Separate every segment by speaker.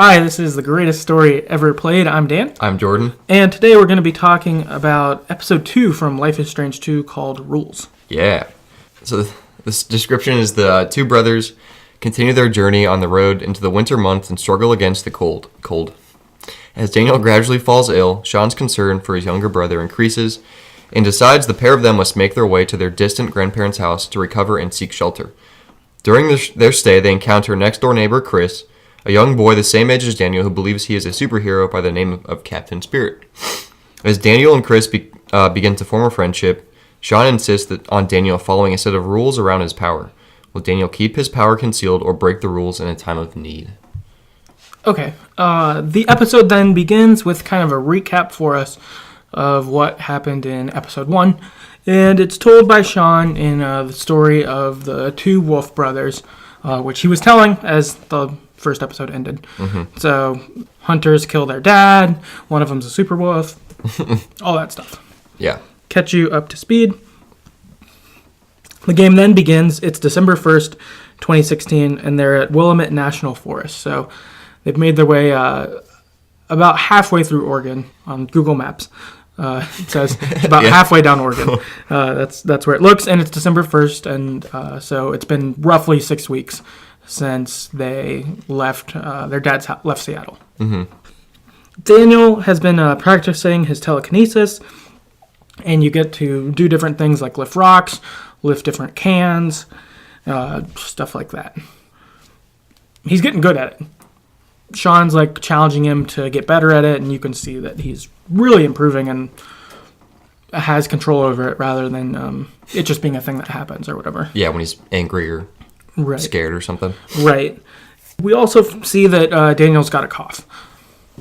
Speaker 1: Hi, this is The Greatest Story Ever Played. I'm Dan.
Speaker 2: I'm Jordan.
Speaker 1: And today we're going to be talking about episode 2 from Life is Strange 2 called Rules.
Speaker 2: Yeah. So this description is the two brothers continue their journey on the road into the winter months and struggle against the cold. As Daniel gradually falls ill, Sean's concern for his younger brother increases and decides the pair of them must make their way to their distant grandparents' house to recover and seek shelter. During their stay, they encounter next-door neighbor Chris, a young boy the same age as Daniel who believes he is a superhero by the name of Captain Spirit. As Daniel and Chris begin to form a friendship, Sean insists on Daniel following a set of rules around his power. Will Daniel keep his power concealed or break the rules in a time of need?
Speaker 1: Okay, the episode then begins with kind of a recap for us of what happened in episode 1, and it's told by Sean in the story of the two wolf brothers, which he was telling as the first episode ended. Mm-hmm. So, hunters kill their dad, one of them's a super wolf, all that stuff.
Speaker 2: Yeah.
Speaker 1: Catch you up to speed. The game then begins. It's December 1st, 2016, and they're at Willamette National Forest. So, they've made their way about halfway through Oregon on Google Maps. It says it's about halfway down Oregon. That's where it looks, and it's December 1st, and so it's been roughly 6 weeks since they left, their dad's left Seattle. Mm-hmm. Daniel has been practicing his telekinesis, and you get to do different things like lift rocks, lift different cans, stuff like that. He's getting good at it. Sean's like challenging him to get better at it, and you can see that he's really improving and has control over it rather than it just being a thing that happens or whatever.
Speaker 2: Yeah, when he's angry or scared or something.
Speaker 1: Right. We also see that Daniel's got a cough.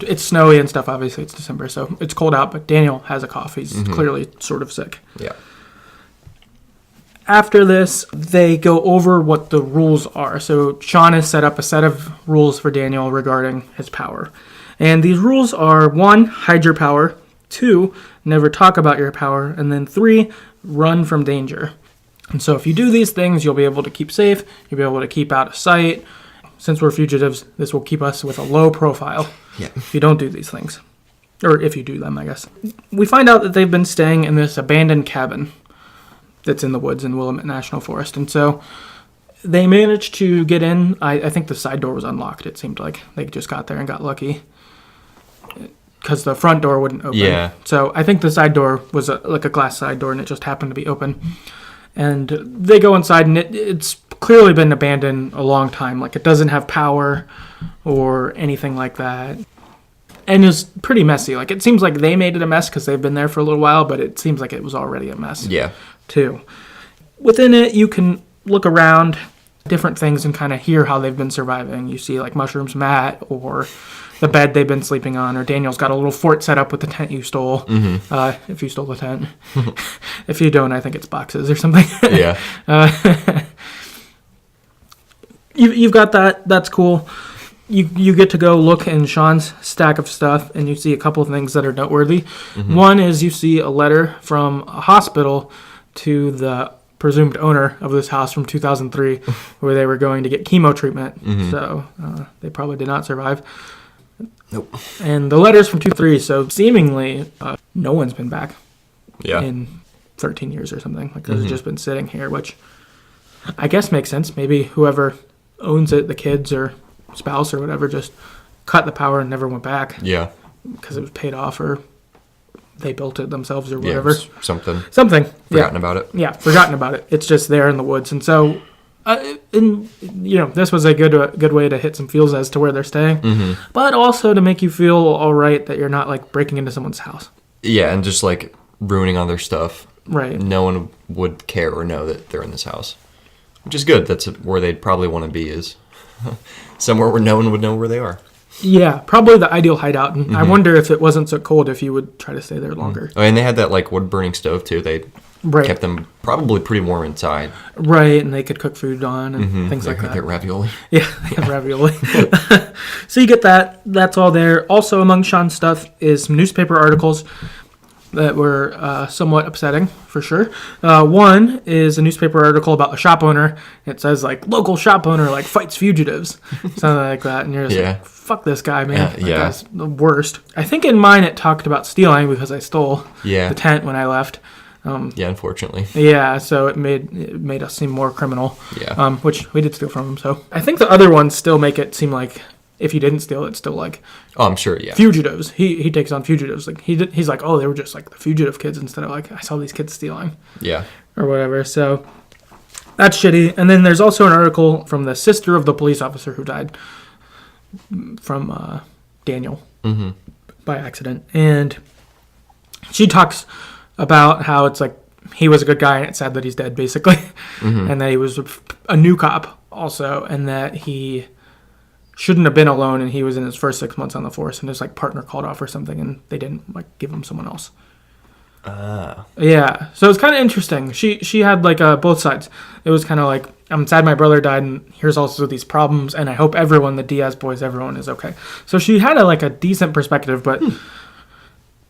Speaker 1: It's snowy and stuff, obviously it's December, so it's cold out, but Daniel has a cough. He's clearly sort of sick.
Speaker 2: Yeah.
Speaker 1: After this, they go over what the rules are. So Sean has set up a set of rules for Daniel regarding his power. And these rules are 1, hide your power, 2, never talk about your power, and then 3, run from danger. And so if you do these things, you'll be able to keep safe, you'll be able to keep out of sight. Since we're fugitives, this will keep us with a low profile if you don't do these things. Or if you do them, I guess. We find out that they've been staying in this abandoned cabin that's in the woods in Willamette National Forest. And so they managed to get in. I think the side door was unlocked, it seemed like. They just got there and got lucky because the front door wouldn't open.
Speaker 2: Yeah.
Speaker 1: So I think the side door was like a glass side door, and it just happened to be open. And they go inside, and it's clearly been abandoned a long time. Like, it doesn't have power or anything like that. And it's pretty messy. Like, it seems like they made it a mess because they've been there for a little while, but it seems like it was already a mess.
Speaker 2: Yeah.
Speaker 1: Too. Within it, you can look around different things and kind of hear how they've been surviving. You see, like, Mushroom's mat or the bed they've been sleeping on, or Daniel's got a little fort set up with the tent you stole, if you stole the tent. If you don't, I think it's boxes or something.
Speaker 2: Yeah.
Speaker 1: You've got that. That's cool. You get to go look in Sean's stack of stuff, and you see a couple of things that are noteworthy. Mm-hmm. One is you see a letter from a hospital to the presumed owner of this house from 2003, where they were going to get chemo treatment. Mm-hmm. So they probably did not survive.
Speaker 2: Nope.
Speaker 1: And the letter's from 2003, so seemingly no one's been back in 13 years or something. Like, those have just been sitting here, which I guess makes sense. Maybe whoever owns it, the kids or spouse or whatever, just cut the power and never went back.
Speaker 2: Yeah.
Speaker 1: Because it was paid off, or they built it themselves or whatever.
Speaker 2: Yeah, something.
Speaker 1: Forgotten
Speaker 2: about it.
Speaker 1: Yeah, forgotten about it. It's just there in the woods. And so, this was a good way to hit some feels as to where they're staying. But also to make you feel all right that you're not, like, breaking into someone's house.
Speaker 2: Yeah, and just, like, ruining all their stuff.
Speaker 1: Right.
Speaker 2: No one would care or know that they're in this house. Which is good. That's where they'd probably want to be, is somewhere where no one would know where they are.
Speaker 1: Yeah, probably the ideal hideout. And I wonder if it wasn't so cold, if you would try to stay there longer.
Speaker 2: Oh, and they had that, like, wood-burning stove, too. They kept them probably pretty warm inside.
Speaker 1: Right, and they could cook food on and things like that.
Speaker 2: They could get ravioli.
Speaker 1: Yeah, they have ravioli. So you get that. That's all there. Also among Sean's stuff is some newspaper articles. that were somewhat upsetting, for sure. One is a newspaper article about a shop owner. It says, like, local shop owner, like, fights fugitives. Something like that. And you're just like, fuck this guy, man. That guy's the worst. I think in mine it talked about stealing because I stole the tent when I left.
Speaker 2: Unfortunately.
Speaker 1: Yeah, so it made us seem more criminal.
Speaker 2: Yeah.
Speaker 1: Which we did steal from him, so. I think the other ones still make it seem like if you didn't steal, it's still like...
Speaker 2: Oh, I'm sure, yeah.
Speaker 1: Fugitives. He takes on fugitives. Like he's like, oh, they were just like the fugitive kids instead of like, I saw these kids stealing.
Speaker 2: Yeah.
Speaker 1: Or whatever. So that's shitty. And then there's also an article from the sister of the police officer who died from Daniel by accident. And she talks about how it's like he was a good guy and it's sad that he's dead, basically. And that he was a new cop also, and that he shouldn't have been alone, and he was in his first 6 months on the force, and his like partner called off or something, and they didn't like give him someone else. Yeah, so it's kind of interesting. She had like both sides. It was kind of like, I'm sad my brother died, and here's also these problems, and I hope everyone, the Diaz boys, everyone is okay. So she had a decent perspective, but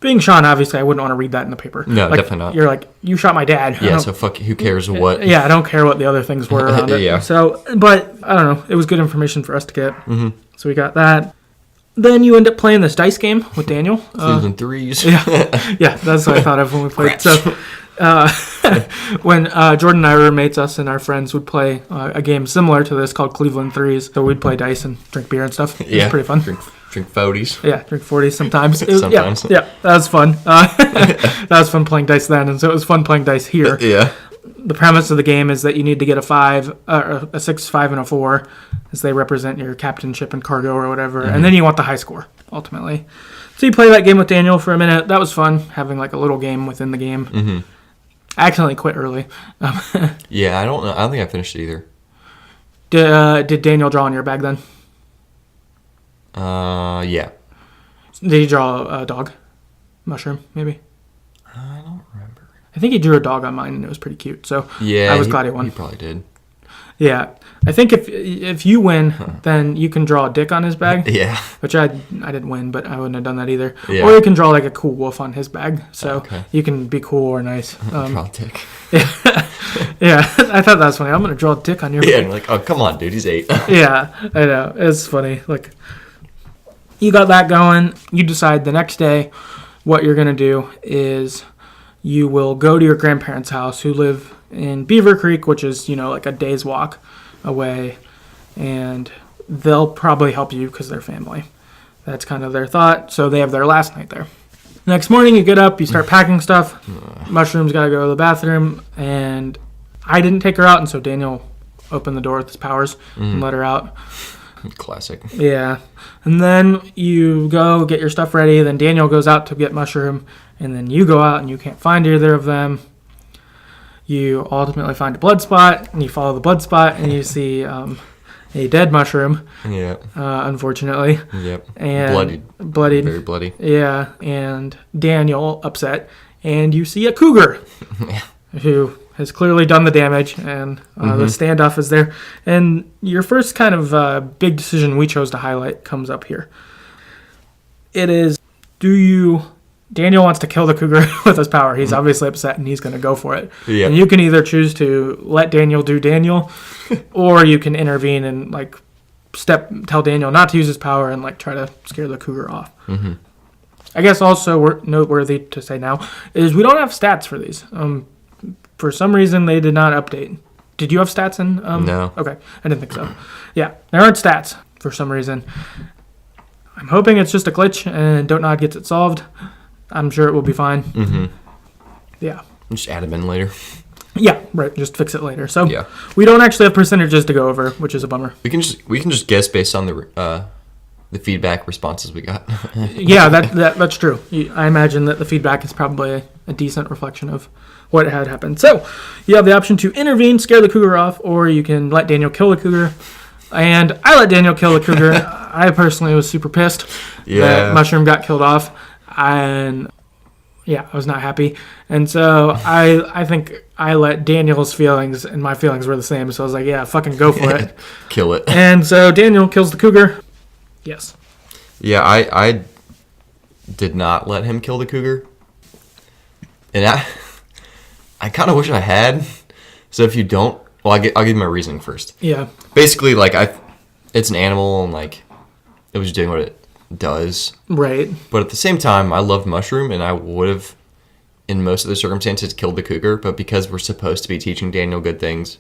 Speaker 1: being Sean, obviously, I wouldn't want to read that in the paper.
Speaker 2: No,
Speaker 1: like,
Speaker 2: definitely not.
Speaker 1: You're like, you shot my dad.
Speaker 2: Yeah, so fuck, who cares what?
Speaker 1: Yeah, I don't care what the other things were around it.
Speaker 2: Yeah.
Speaker 1: So, but, I don't know. It was good information for us to get. So we got that. Then you end up playing this dice game with Daniel.
Speaker 2: Cleveland threes.
Speaker 1: Yeah, that's what I thought of when we played. So, when Jordan and I were roommates, us and our friends would play a game similar to this called Cleveland Threes. So we'd play dice and drink beer and stuff. It was pretty fun.
Speaker 2: Drink 40s.
Speaker 1: Yeah, drink 40s sometimes.
Speaker 2: Sometimes.
Speaker 1: Yeah, that was fun. That was fun playing dice then, and so it was fun playing dice here.
Speaker 2: Yeah.
Speaker 1: The premise of the game is that you need to get a 6, 5, and a 4, as they represent your captainship and cargo or whatever, and then you want the high score, ultimately. So you play that game with Daniel for a minute. That was fun, having like a little game within the game. I accidentally quit early.
Speaker 2: Yeah, I don't know. I don't think I finished it either.
Speaker 1: Did Daniel draw on your bag then?
Speaker 2: Yeah.
Speaker 1: Did he draw a dog? Mushroom, maybe?
Speaker 2: I don't remember.
Speaker 1: I think he drew a dog on mine, and it was pretty cute. So
Speaker 2: yeah,
Speaker 1: I was glad he won.
Speaker 2: He probably did.
Speaker 1: Yeah. I think if you win, then you can draw a dick on his bag.
Speaker 2: Yeah.
Speaker 1: Which I didn't win, but I wouldn't have done that either.
Speaker 2: Yeah.
Speaker 1: Or you can draw like a cool wolf on his bag. So
Speaker 2: okay.
Speaker 1: You can be cool or nice.
Speaker 2: Draw a dick.
Speaker 1: Yeah. I thought that was funny. I'm going to draw a dick on your bag.
Speaker 2: Yeah, and like, oh, come on, dude. He's 8.
Speaker 1: Yeah, I know. It's funny. Like, you got that going. You decide the next day what you're going to do is you will go to your grandparents' house who live in Beaver Creek, which is, like a day's walk away, and they'll probably help you because they're family. That's kind of their thought. So they have their last night there. Next morning, you get up, you start packing stuff. Mushroom's got to go to the bathroom, and I didn't take her out, and so Daniel opened the door with his powers and let her out.
Speaker 2: Classic.
Speaker 1: Yeah. And then you go get your stuff ready. Then Daniel goes out to get Mushroom. And then you go out and you can't find either of them. You ultimately find a blood spot. And you follow the blood spot. And you see a dead Mushroom.
Speaker 2: Yeah.
Speaker 1: Unfortunately.
Speaker 2: Yep.
Speaker 1: And bloodied.
Speaker 2: Very bloody.
Speaker 1: Yeah. And Daniel upset. And you see a cougar. Who has clearly done the damage, and the standoff is there. And your first kind of big decision we chose to highlight comes up here. It is, Daniel wants to kill the cougar with his power. He's obviously upset, and he's going to go for it.
Speaker 2: Yep.
Speaker 1: And you can either choose to let Daniel do Daniel, or you can intervene and tell Daniel not to use his power and try to scare the cougar off. I guess also noteworthy to say now is we don't have stats for these. For some reason, they did not update. Did you have stats in?
Speaker 2: No.
Speaker 1: Okay, I didn't think so. Yeah, there aren't stats for some reason. I'm hoping it's just a glitch and Dontnod gets it solved. I'm sure it will be fine. Yeah.
Speaker 2: Just add them in later.
Speaker 1: Yeah, right. Just fix it later. So
Speaker 2: yeah.
Speaker 1: We don't actually have percentages to go over, which is a bummer.
Speaker 2: We can just guess based on the feedback responses we got.
Speaker 1: Yeah, that's true. I imagine that the feedback is probably a decent reflection of what had happened. So you have the option to intervene, scare the cougar off, or you can let Daniel kill the cougar. And I let Daniel kill the cougar. I personally was super pissed that Mushroom got killed off. And yeah, I was not happy. And so I think I let Daniel's feelings and my feelings were the same. So I was like, yeah, fucking go for it.
Speaker 2: Kill it.
Speaker 1: And so Daniel kills the cougar. Yes.
Speaker 2: Yeah, I did not let him kill the cougar. And I kind of wish I had. So if you don't, well, I'll give you my reasoning first.
Speaker 1: Yeah.
Speaker 2: Basically, like, it's an animal, and, like, it was doing what it does.
Speaker 1: Right.
Speaker 2: But at the same time, I loved Mushroom, and I would have, in most of the circumstances, killed the cougar. But because we're supposed to be teaching Daniel good things,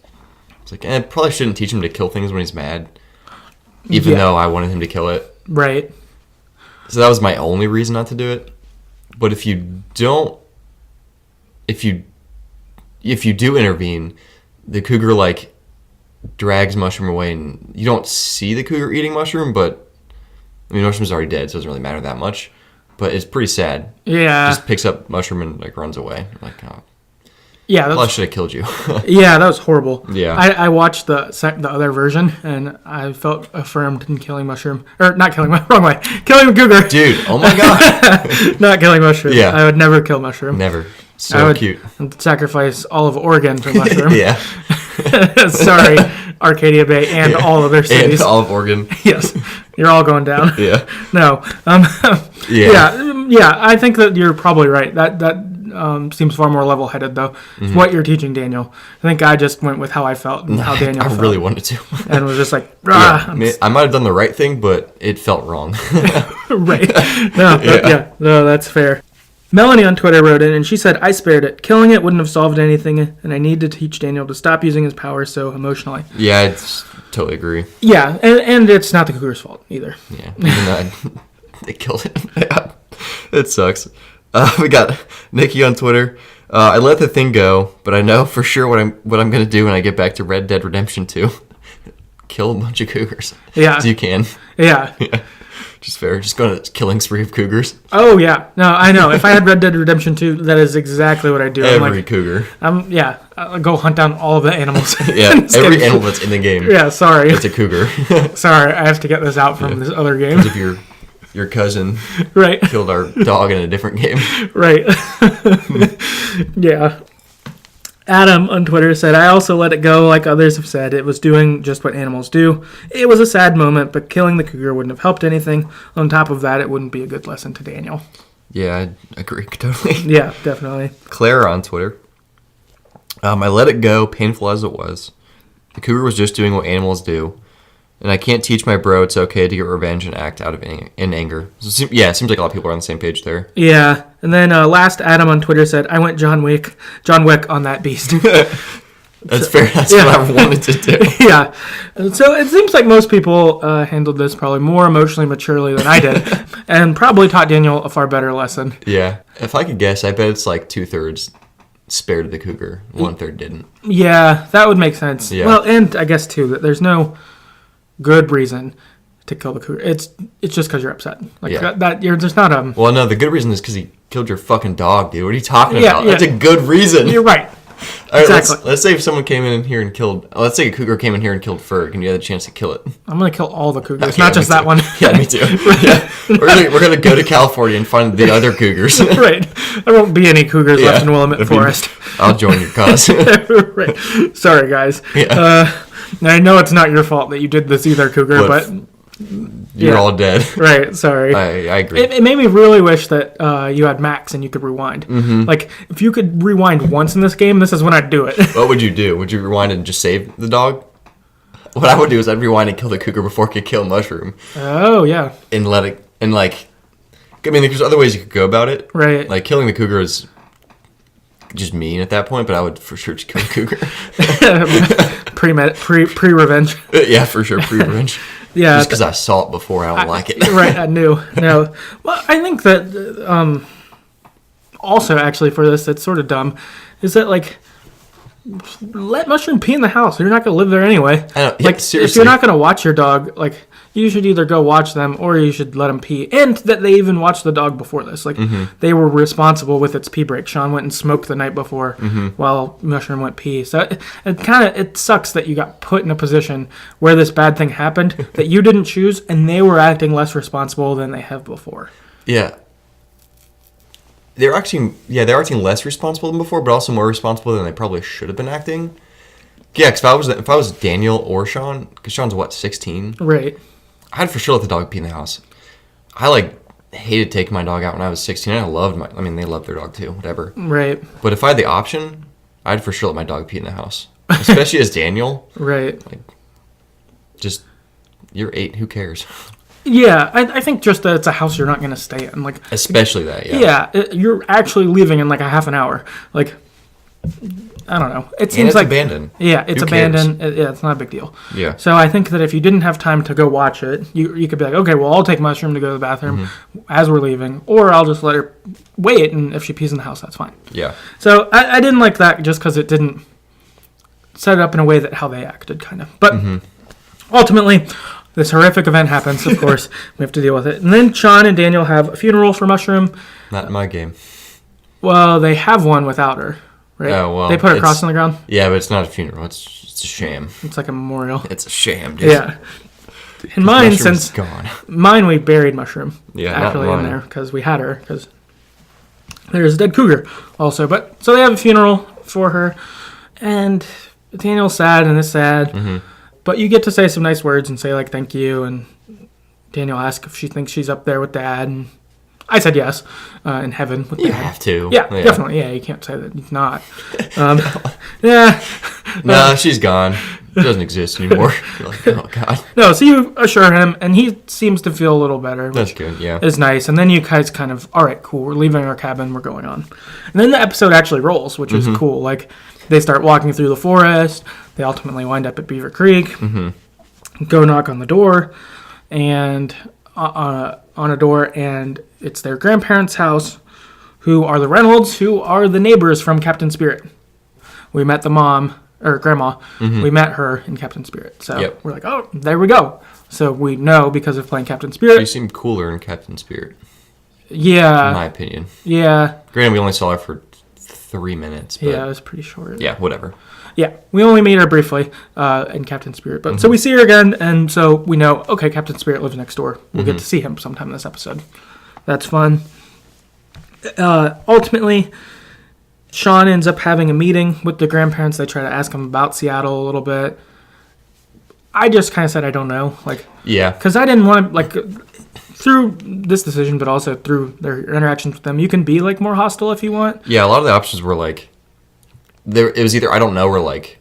Speaker 2: it's like, probably shouldn't teach him to kill things when he's mad. Even though I wanted him to kill it.
Speaker 1: Right.
Speaker 2: So that was my only reason not to do it. But if you do intervene, the cougar, like, drags Mushroom away, and you don't see the cougar eating Mushroom, but, I mean, Mushroom's already dead, so it doesn't really matter that much. But it's pretty sad.
Speaker 1: Yeah.
Speaker 2: Just picks up Mushroom and, like, runs away. I'm like, oh.
Speaker 1: Yeah,
Speaker 2: Probably should have killed you.
Speaker 1: Yeah, that was horrible.
Speaker 2: Yeah.
Speaker 1: I watched the other version, and I felt affirmed in killing Mushroom. Or, not killing, wrong way. Killing cougar.
Speaker 2: Dude, oh my god.
Speaker 1: Not killing Mushroom.
Speaker 2: Yeah.
Speaker 1: I would never kill Mushroom.
Speaker 2: Never.
Speaker 1: I
Speaker 2: So
Speaker 1: would
Speaker 2: cute.
Speaker 1: sacrifice all of Oregon for Mushroom.
Speaker 2: Yeah.
Speaker 1: Sorry, Arcadia Bay and all other cities.
Speaker 2: And all of Oregon.
Speaker 1: Yes, you're all going down.
Speaker 2: Yeah.
Speaker 1: No. Yeah. I think that you're probably right. That seems far more level-headed, though. It's what you're teaching Daniel. I think I just went with how I felt and how Daniel felt.
Speaker 2: I really wanted to.
Speaker 1: And was just like,
Speaker 2: I might have done the right thing, but it felt wrong.
Speaker 1: Right. No, that's fair. Melanie on Twitter wrote in, and she said, I spared it. Killing it wouldn't have solved anything, and I need to teach Daniel to stop using his power so emotionally.
Speaker 2: Yeah, I totally agree.
Speaker 1: Yeah, and it's not the cougar's fault either.
Speaker 2: Yeah, even though they killed it. Yeah, it sucks. We got Nikki on Twitter. I let the thing go, but I know for sure what I'm going to do when I get back to Red Dead Redemption 2. Kill a bunch of cougars.
Speaker 1: Yeah.
Speaker 2: As you can.
Speaker 1: Yeah.
Speaker 2: Yeah. Just fair. Just go on a killing spree of cougars.
Speaker 1: Oh, yeah. No, I know. If I had Red Dead Redemption 2, that is exactly what I'd do.
Speaker 2: Every cougar.
Speaker 1: I'll go hunt down all of the animals.
Speaker 2: Yeah, every animal that's in the game.
Speaker 1: Yeah, sorry.
Speaker 2: It's a cougar.
Speaker 1: Sorry, I have to get this out from this other game.
Speaker 2: Because if your cousin
Speaker 1: right.
Speaker 2: killed our dog in a different game.
Speaker 1: Right. Yeah. Adam on Twitter said, I also let it go like others have said. It was doing just what animals do. It was a sad moment, but killing the cougar wouldn't have helped anything. On top of that, it wouldn't be a good lesson to Daniel.
Speaker 2: Yeah, I agree totally.
Speaker 1: Yeah, definitely.
Speaker 2: Claire on Twitter. I let it go, painful as it was. The cougar was just doing what animals do. And I can't teach my bro it's okay to get revenge and act out of in anger. So, it seems like a lot of people are on the same page there.
Speaker 1: Yeah. And then last Adam on Twitter said, I went John Wick on that beast.
Speaker 2: That's fair. That's what I wanted to do.
Speaker 1: Yeah. So it seems like most people handled this probably more emotionally maturely than I did. And probably taught Daniel a far better lesson.
Speaker 2: Yeah. If I could guess, I bet it's like 2/3 spared the cougar. 1/3 didn't.
Speaker 1: Yeah, that would make sense.
Speaker 2: Yeah.
Speaker 1: Well, and I guess, too, that there's no good reason to kill the cougar. It's just because you're upset. Like that you're just not
Speaker 2: Well, no, the good reason is because he killed your fucking dog, dude. What are you talking about?
Speaker 1: Yeah.
Speaker 2: That's a good reason.
Speaker 1: You're right.
Speaker 2: All right,
Speaker 1: Exactly.
Speaker 2: let's say if someone came in here and killed. Let's say a cougar came in here and killed Ferg, and you had the chance to kill it.
Speaker 1: I'm gonna kill all the cougars,
Speaker 2: Okay,
Speaker 1: not just that one.
Speaker 2: Yeah, me too. Yeah. We're gonna go to California and find the other cougars.
Speaker 1: Right. There won't be any cougars left in Willamette Forest.
Speaker 2: I'll join your cause.
Speaker 1: Right. Sorry, guys.
Speaker 2: Yeah.
Speaker 1: I know it's not your fault that you did this either, cougar, but
Speaker 2: you're all dead.
Speaker 1: Right. Sorry.
Speaker 2: I agree.
Speaker 1: It made me really wish that you had Max and you could rewind. Mm-hmm. Like, if you could rewind once in this game, this is when I'd do it.
Speaker 2: What would you do? Would you rewind and just save the dog? What I would do is I'd rewind and kill the cougar before it could kill Mushroom.
Speaker 1: Oh, yeah.
Speaker 2: And let it, and like, I mean, there's other ways you could go about it.
Speaker 1: Right.
Speaker 2: Like, killing the cougar is just mean at that point, but I would for sure just kill the cougar.
Speaker 1: Pre-revenge.
Speaker 2: Yeah, for sure, pre-revenge.
Speaker 1: Yeah.
Speaker 2: Just because I saw it before, I don't like it.
Speaker 1: Right, I knew. No. Well, I think that also, actually, for this, that's sort of dumb, is that, like, let Mushroom pee in the house. You're not going to live there anyway.
Speaker 2: I know. Yeah,
Speaker 1: like,
Speaker 2: seriously.
Speaker 1: if you're not going to watch your dog, like, you should either go watch them or you should let them pee. And that they even watched the dog before this. Like, they were responsible with its pee break. Sean went and smoked the night before while Mushroom went pee. So it sucks that you got put in a position where this bad thing happened that you didn't choose, and they were acting less responsible than they have before.
Speaker 2: Yeah. They're acting less responsible than before, but also more responsible than they probably should have been acting. Yeah, because if I was Daniel or Sean, because Sean's 16?
Speaker 1: Right.
Speaker 2: I'd for sure let the dog pee in the house. I hated taking my dog out when I was 16. I mean, they love their dog too, whatever.
Speaker 1: Right.
Speaker 2: But if I had the option, I'd for sure let my dog pee in the house. Especially as Daniel.
Speaker 1: Right.
Speaker 2: Like, just, you're 8, who cares?
Speaker 1: Yeah, I think just that it's a house you're not going to stay in. Like,
Speaker 2: Especially that, yeah.
Speaker 1: Yeah, you're actually leaving in like a half an hour. Like, I don't know. It seems
Speaker 2: it's
Speaker 1: like
Speaker 2: abandoned.
Speaker 1: Yeah, it's
Speaker 2: Who cares?
Speaker 1: abandoned. Yeah, it's not a big deal.
Speaker 2: Yeah.
Speaker 1: So I think that if you didn't have time to go watch it, you could be like, okay, well, I'll take Mushroom to go to the bathroom as we're leaving, or I'll just let her wait, and if she pees in the house, that's fine.
Speaker 2: Yeah.
Speaker 1: So I didn't like that just because it didn't set it up in a way that how they acted, kind of. But ultimately, this horrific event happens, of course. We have to deal with it. And then Sean and Daniel have a funeral for Mushroom.
Speaker 2: Not in my game.
Speaker 1: Well, they have one without her, right?
Speaker 2: Oh, well.
Speaker 1: They put a cross on the ground?
Speaker 2: Yeah, but it's not a funeral. It's a sham.
Speaker 1: It's like a memorial.
Speaker 2: It's a sham, dude.
Speaker 1: Yeah. In mine,
Speaker 2: Mushroom's gone.
Speaker 1: Mine, we buried Mushroom.
Speaker 2: Yeah,
Speaker 1: actually
Speaker 2: not
Speaker 1: in
Speaker 2: mine.
Speaker 1: there because we had her. Because there's a dead cougar also. But so they have a funeral for her, and Daniel's sad and it's sad. But you get to say some nice words and say like thank you. And Daniel asks if she thinks she's up there with Dad, and I said yes, in heaven with
Speaker 2: You
Speaker 1: Dad.
Speaker 2: have to.
Speaker 1: Yeah, definitely. Yeah, you can't say that he's not. Yeah.
Speaker 2: No, she's gone. She doesn't exist anymore. You're like, oh, God.
Speaker 1: No, so you assure him, and he seems to feel a little better.
Speaker 2: That's good, yeah.
Speaker 1: Is nice. And then you guys kind of, all right, cool, we're leaving our cabin, we're going on. And then the episode actually rolls, which is cool. Like, they start walking through the forest. They ultimately wind up at Beaver Creek. Go knock on the door, and on a door, and it's their grandparents' house, who are the Reynolds, who are the neighbors from Captain Spirit. We met the mom, or grandma. We met her in Captain Spirit. So we're like, oh, there we go. So we know because of playing Captain Spirit.
Speaker 2: You seem cooler in Captain Spirit.
Speaker 1: Yeah.
Speaker 2: In my opinion.
Speaker 1: Yeah.
Speaker 2: Granted, we only saw her for 3 minutes. But
Speaker 1: Yeah, it was pretty short.
Speaker 2: yeah, whatever.
Speaker 1: Yeah, we only meet her briefly in Captain Spirit. But so we see her again, and so we know, okay, Captain Spirit lives next door. We'll get to see him sometime in this episode. That's fun. Ultimately, Sean ends up having a meeting with the grandparents. They try to ask him about Seattle a little bit. I just kind of said I don't know. Like,
Speaker 2: yeah.
Speaker 1: Because I didn't want to, like, through this decision, but also through their interactions with them, you can be, like, more hostile if you want.
Speaker 2: Yeah, a lot of the options were, like, it was either I don't know or, like,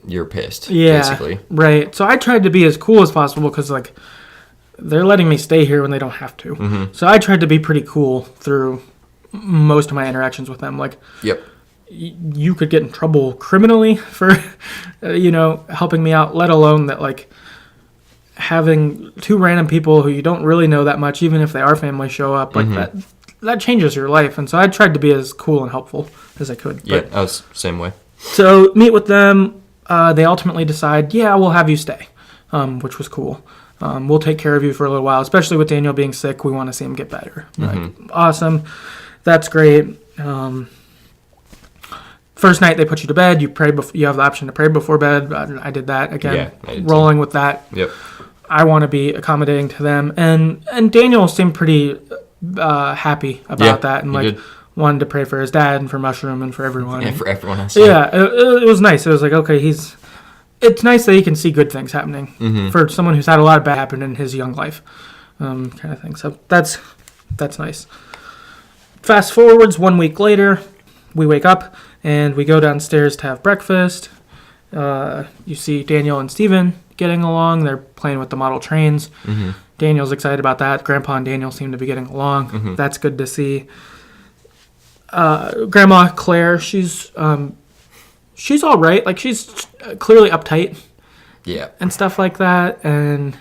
Speaker 2: you're pissed, basically.
Speaker 1: Right. So I tried to be as cool as possible because, like, they're letting me stay here when they don't have to. So I tried to be pretty cool through most of my interactions with them. Like, you could get in trouble criminally for, helping me out, let alone that, like, having two random people who you don't really know that much, even if they are family, show up, like, that changes your life. And so I tried to be as cool and helpful as I could.
Speaker 2: Yeah, I was the same way.
Speaker 1: So meet with them. They ultimately decide, yeah, we'll have you stay, which was cool. We'll take care of you for a little while, especially with Daniel being sick. We want to see him get better. Like, awesome. That's great. First night they put you to bed. You pray. You have the option to pray before bed. I did that again.
Speaker 2: Yeah, I did
Speaker 1: rolling with that.
Speaker 2: Yep.
Speaker 1: I want to be accommodating to them, and Daniel seemed pretty happy about that, and like wanted to pray for his dad and for Mushroom and for everyone.
Speaker 2: Yeah, for everyone else.
Speaker 1: Yeah, it was nice. It was like, okay, it's nice that he can see good things happening for someone who's had a lot of bad happen in his young life, kind of thing. So that's nice. Fast forwards 1 week later, we wake up and we go downstairs to have breakfast. You see Daniel and Steven getting along. They're playing with the model trains. Daniel's excited about that. Grandpa and Daniel seem to be getting along. That's good to see. Grandma Claire, she's all right. Like, she's clearly uptight.
Speaker 2: Yeah.
Speaker 1: And stuff like that, and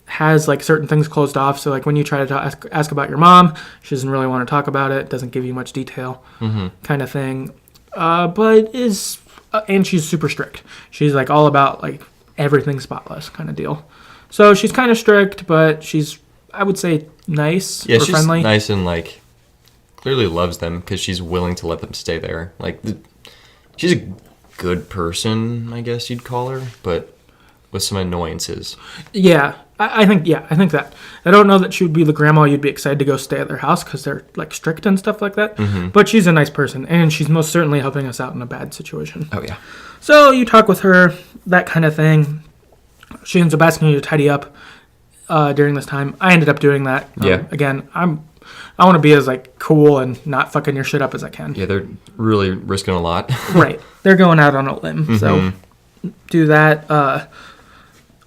Speaker 1: has, like, certain things closed off. So, like, when you try to ask about your mom, she doesn't really want to talk about it. Doesn't give you much detail, kind of thing. But is and she's super strict. She's, like, all about, like, everything spotless kind of deal. So she's kind of strict, but she's, I would say, nice or friendly.
Speaker 2: She's nice and, like, clearly loves them because she's willing to let them stay there. Like, she's a good person, I guess you'd call her, but with some annoyances. Yeah,
Speaker 1: I think that. I don't know that she would be the grandma you'd be excited to go stay at their house because they're, like, strict and stuff like that. But she's a nice person, and she's most certainly helping us out in a bad situation.
Speaker 2: Oh, yeah.
Speaker 1: So you talk with her, that kind of thing. She ends up asking you to tidy up. during this time. I ended up doing that.
Speaker 2: Yeah.
Speaker 1: Again, I want to be as like cool and not fucking your shit up as I can.
Speaker 2: Yeah, they're really risking a lot.
Speaker 1: Right. They're going out on a limb. So do that.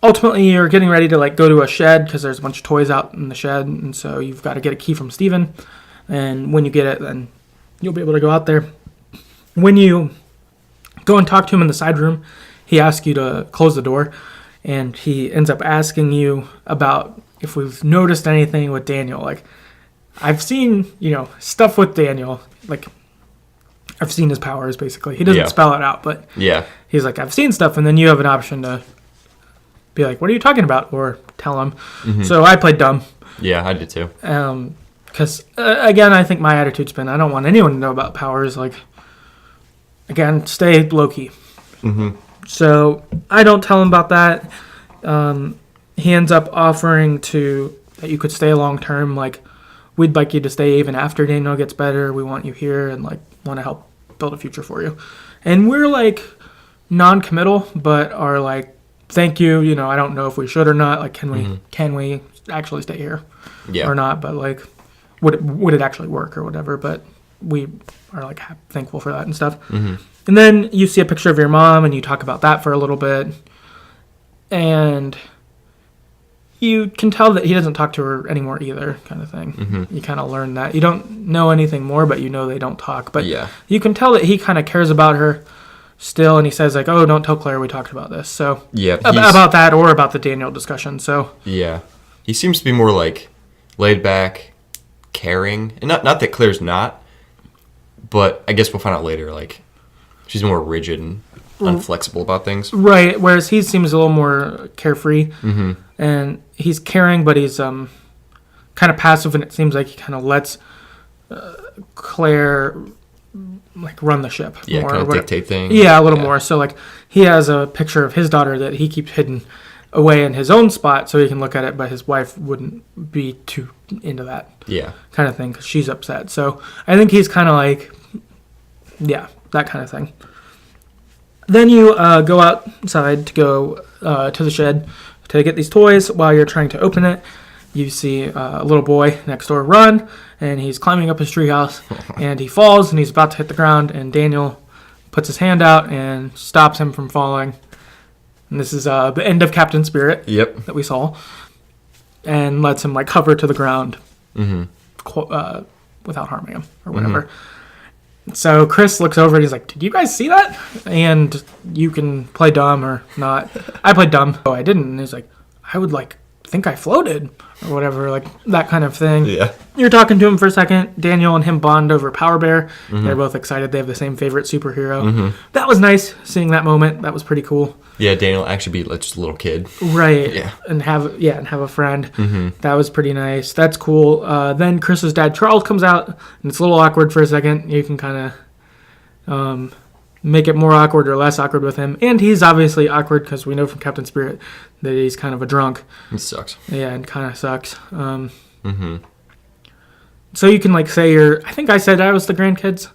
Speaker 1: Ultimately, you're getting ready to like go to a shed because there's a bunch of toys out in the shed, and so you've got to get a key from Steven. And when you get it, then you'll be able to go out there. When you go and talk to him in the side room, he asks you to close the door, and he ends up asking you about if we've noticed anything with Daniel. Like, I've seen, stuff with Daniel. Like, I've seen his powers, basically. He doesn't spell it out, but he's like, I've seen stuff, and then you have an option to be like, what are you talking about? Or tell him. So I played dumb.
Speaker 2: Yeah, I did too.
Speaker 1: Because, again, I think my attitude's been, I don't want anyone to know about powers. Like, again, stay low-key. So I don't tell him about that. He ends up offering that you could stay long-term. Like, we'd like you to stay even after Daniel gets better. We want you here and, like, want to help build a future for you. And we're, like, non-committal, but are like, thank you. I don't know if we should or not. Like, can we actually stay here or not? But, like, would it actually work or whatever? But we are like thankful for that and stuff. And then you see a picture of your mom and you talk about that for a little bit, and you can tell that he doesn't talk to her anymore either, kind of thing. You kind of learn that. You don't know anything more, but they don't talk. But you can tell that he kind of cares about her still, and he says like, oh, don't tell Claire we talked about this. So about that or about the Daniel discussion. So
Speaker 2: he seems to be more like laid back, caring, and not that Claire's not, but I guess we'll find out later. Like, she's more rigid and unflexible about things,
Speaker 1: right? Whereas he seems a little more carefree, and he's caring, but he's kind of passive, and it seems like he kind of lets Claire like run the ship.
Speaker 2: More, kind of dictate things.
Speaker 1: Yeah, a little more. So like he has a picture of his daughter that he keeps hidden away in his own spot so he can look at it, but his wife wouldn't be too into that kind of thing because she's upset. So I think he's kind of like, that kind of thing. Then you go outside to go to the shed to get these toys. While you're trying to open it, you see a little boy next door run, and he's climbing up his treehouse, and he falls, and he's about to hit the ground, and Daniel puts his hand out and stops him from falling. And this is the end of Captain Spirit that we saw, and lets him like hover to the ground without harming him or whatever. So Chris looks over and he's like, did you guys see that? And you can play dumb or not. I played dumb. Oh, I didn't. And he's like, I would like think I floated or whatever, like that kind of thing. You're talking to him for a second. Daniel and him bond over Power Bear. They're both excited. They have the same favorite superhero. That was nice seeing that moment. That was pretty cool. Daniel
Speaker 2: actually be like just a little kid.
Speaker 1: Right. And have a friend. That was pretty nice. That's cool. Then Chris's dad, Charles, comes out, and it's a little awkward for a second. You can kind of make it more awkward or less awkward with him. And he's obviously awkward because we know from Captain Spirit that he's kind of a drunk.
Speaker 2: He sucks.
Speaker 1: Yeah, and kind of sucks. So you can like say I think I said I was the grandkids.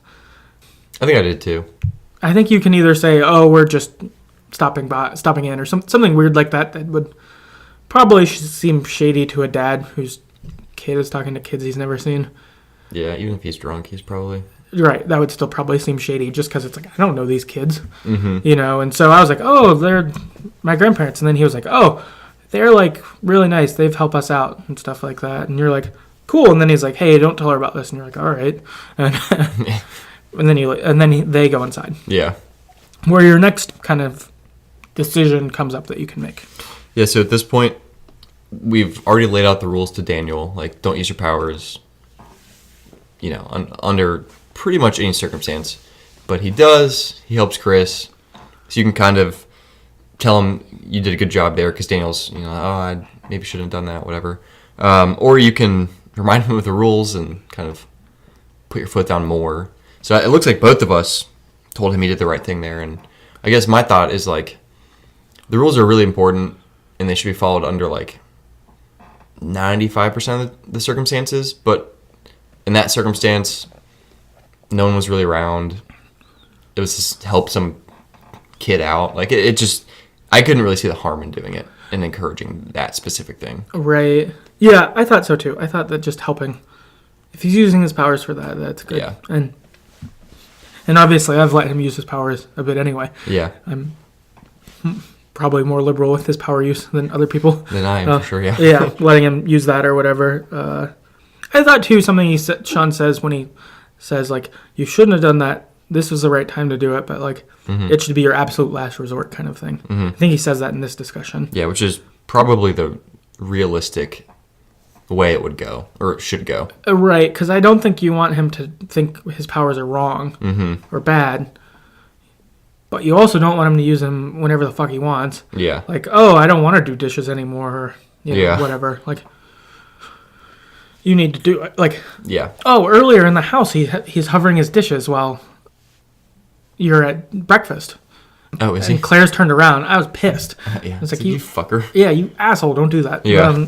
Speaker 2: I think I did too.
Speaker 1: I think you can either say, oh, we're just stopping in, or something weird like that would probably seem shady to a dad whose kid is talking to kids he's never seen.
Speaker 2: Yeah, even if he's drunk, he's probably...
Speaker 1: Right, that would still probably seem shady just because it's like, I don't know these kids, and so I was like, oh, they're my grandparents, and then he was like, oh, they're like really nice, they've helped us out and stuff like that, and you're like, cool, and then he's like, hey, don't tell her about this, and you're like, all right, and, they go inside. Yeah. Where your next kind of decision comes up that you can make.
Speaker 2: Yeah, so at this point, we've already laid out the rules to Daniel, like, don't use your powers, under pretty much any circumstance. But he does, he helps Chris, so you can kind of tell him you did a good job there, because Daniel's, I maybe shouldn't have done that, whatever. Or you can remind him of the rules and kind of put your foot down more. So it looks like both of us told him he did the right thing there, and I guess my thought is, like, the rules are really important, and they should be followed under, like, 95% of the circumstances, but in that circumstance, no one was really around. It was just help some kid out. Like, it just, I couldn't really see the harm in doing it. and encouraging that specific thing.
Speaker 1: Right. Yeah, I thought so too. I thought that just helping. If he's using his powers for that, that's good.
Speaker 2: Yeah.
Speaker 1: And obviously, I've let him use his powers a bit anyway.
Speaker 2: Yeah.
Speaker 1: I'm probably more liberal with his power use than other people.
Speaker 2: Then I am, for sure, yeah.
Speaker 1: Yeah, letting him use that or whatever. I thought, too, something Sean says when he says, like, you shouldn't have done that. This was the right time to do it, but, like, it should be your absolute last resort kind of thing. I think he says that in this discussion.
Speaker 2: Yeah, which is probably the realistic way it would go, or it should go.
Speaker 1: Right, because I don't think you want him to think his powers are wrong or bad. But you also don't want him to use them whenever the fuck he wants.
Speaker 2: Yeah.
Speaker 1: Like, oh, I don't want to do dishes anymore, or whatever. Like, you need to do, like...
Speaker 2: Yeah.
Speaker 1: Oh, earlier in the house, he's hovering his dishes while you're at breakfast.
Speaker 2: Oh, is he?
Speaker 1: And Claire's turned around. I was pissed.
Speaker 2: Yeah.
Speaker 1: I was like,
Speaker 2: you fucker.
Speaker 1: Yeah, you asshole, don't do that.
Speaker 2: Yeah.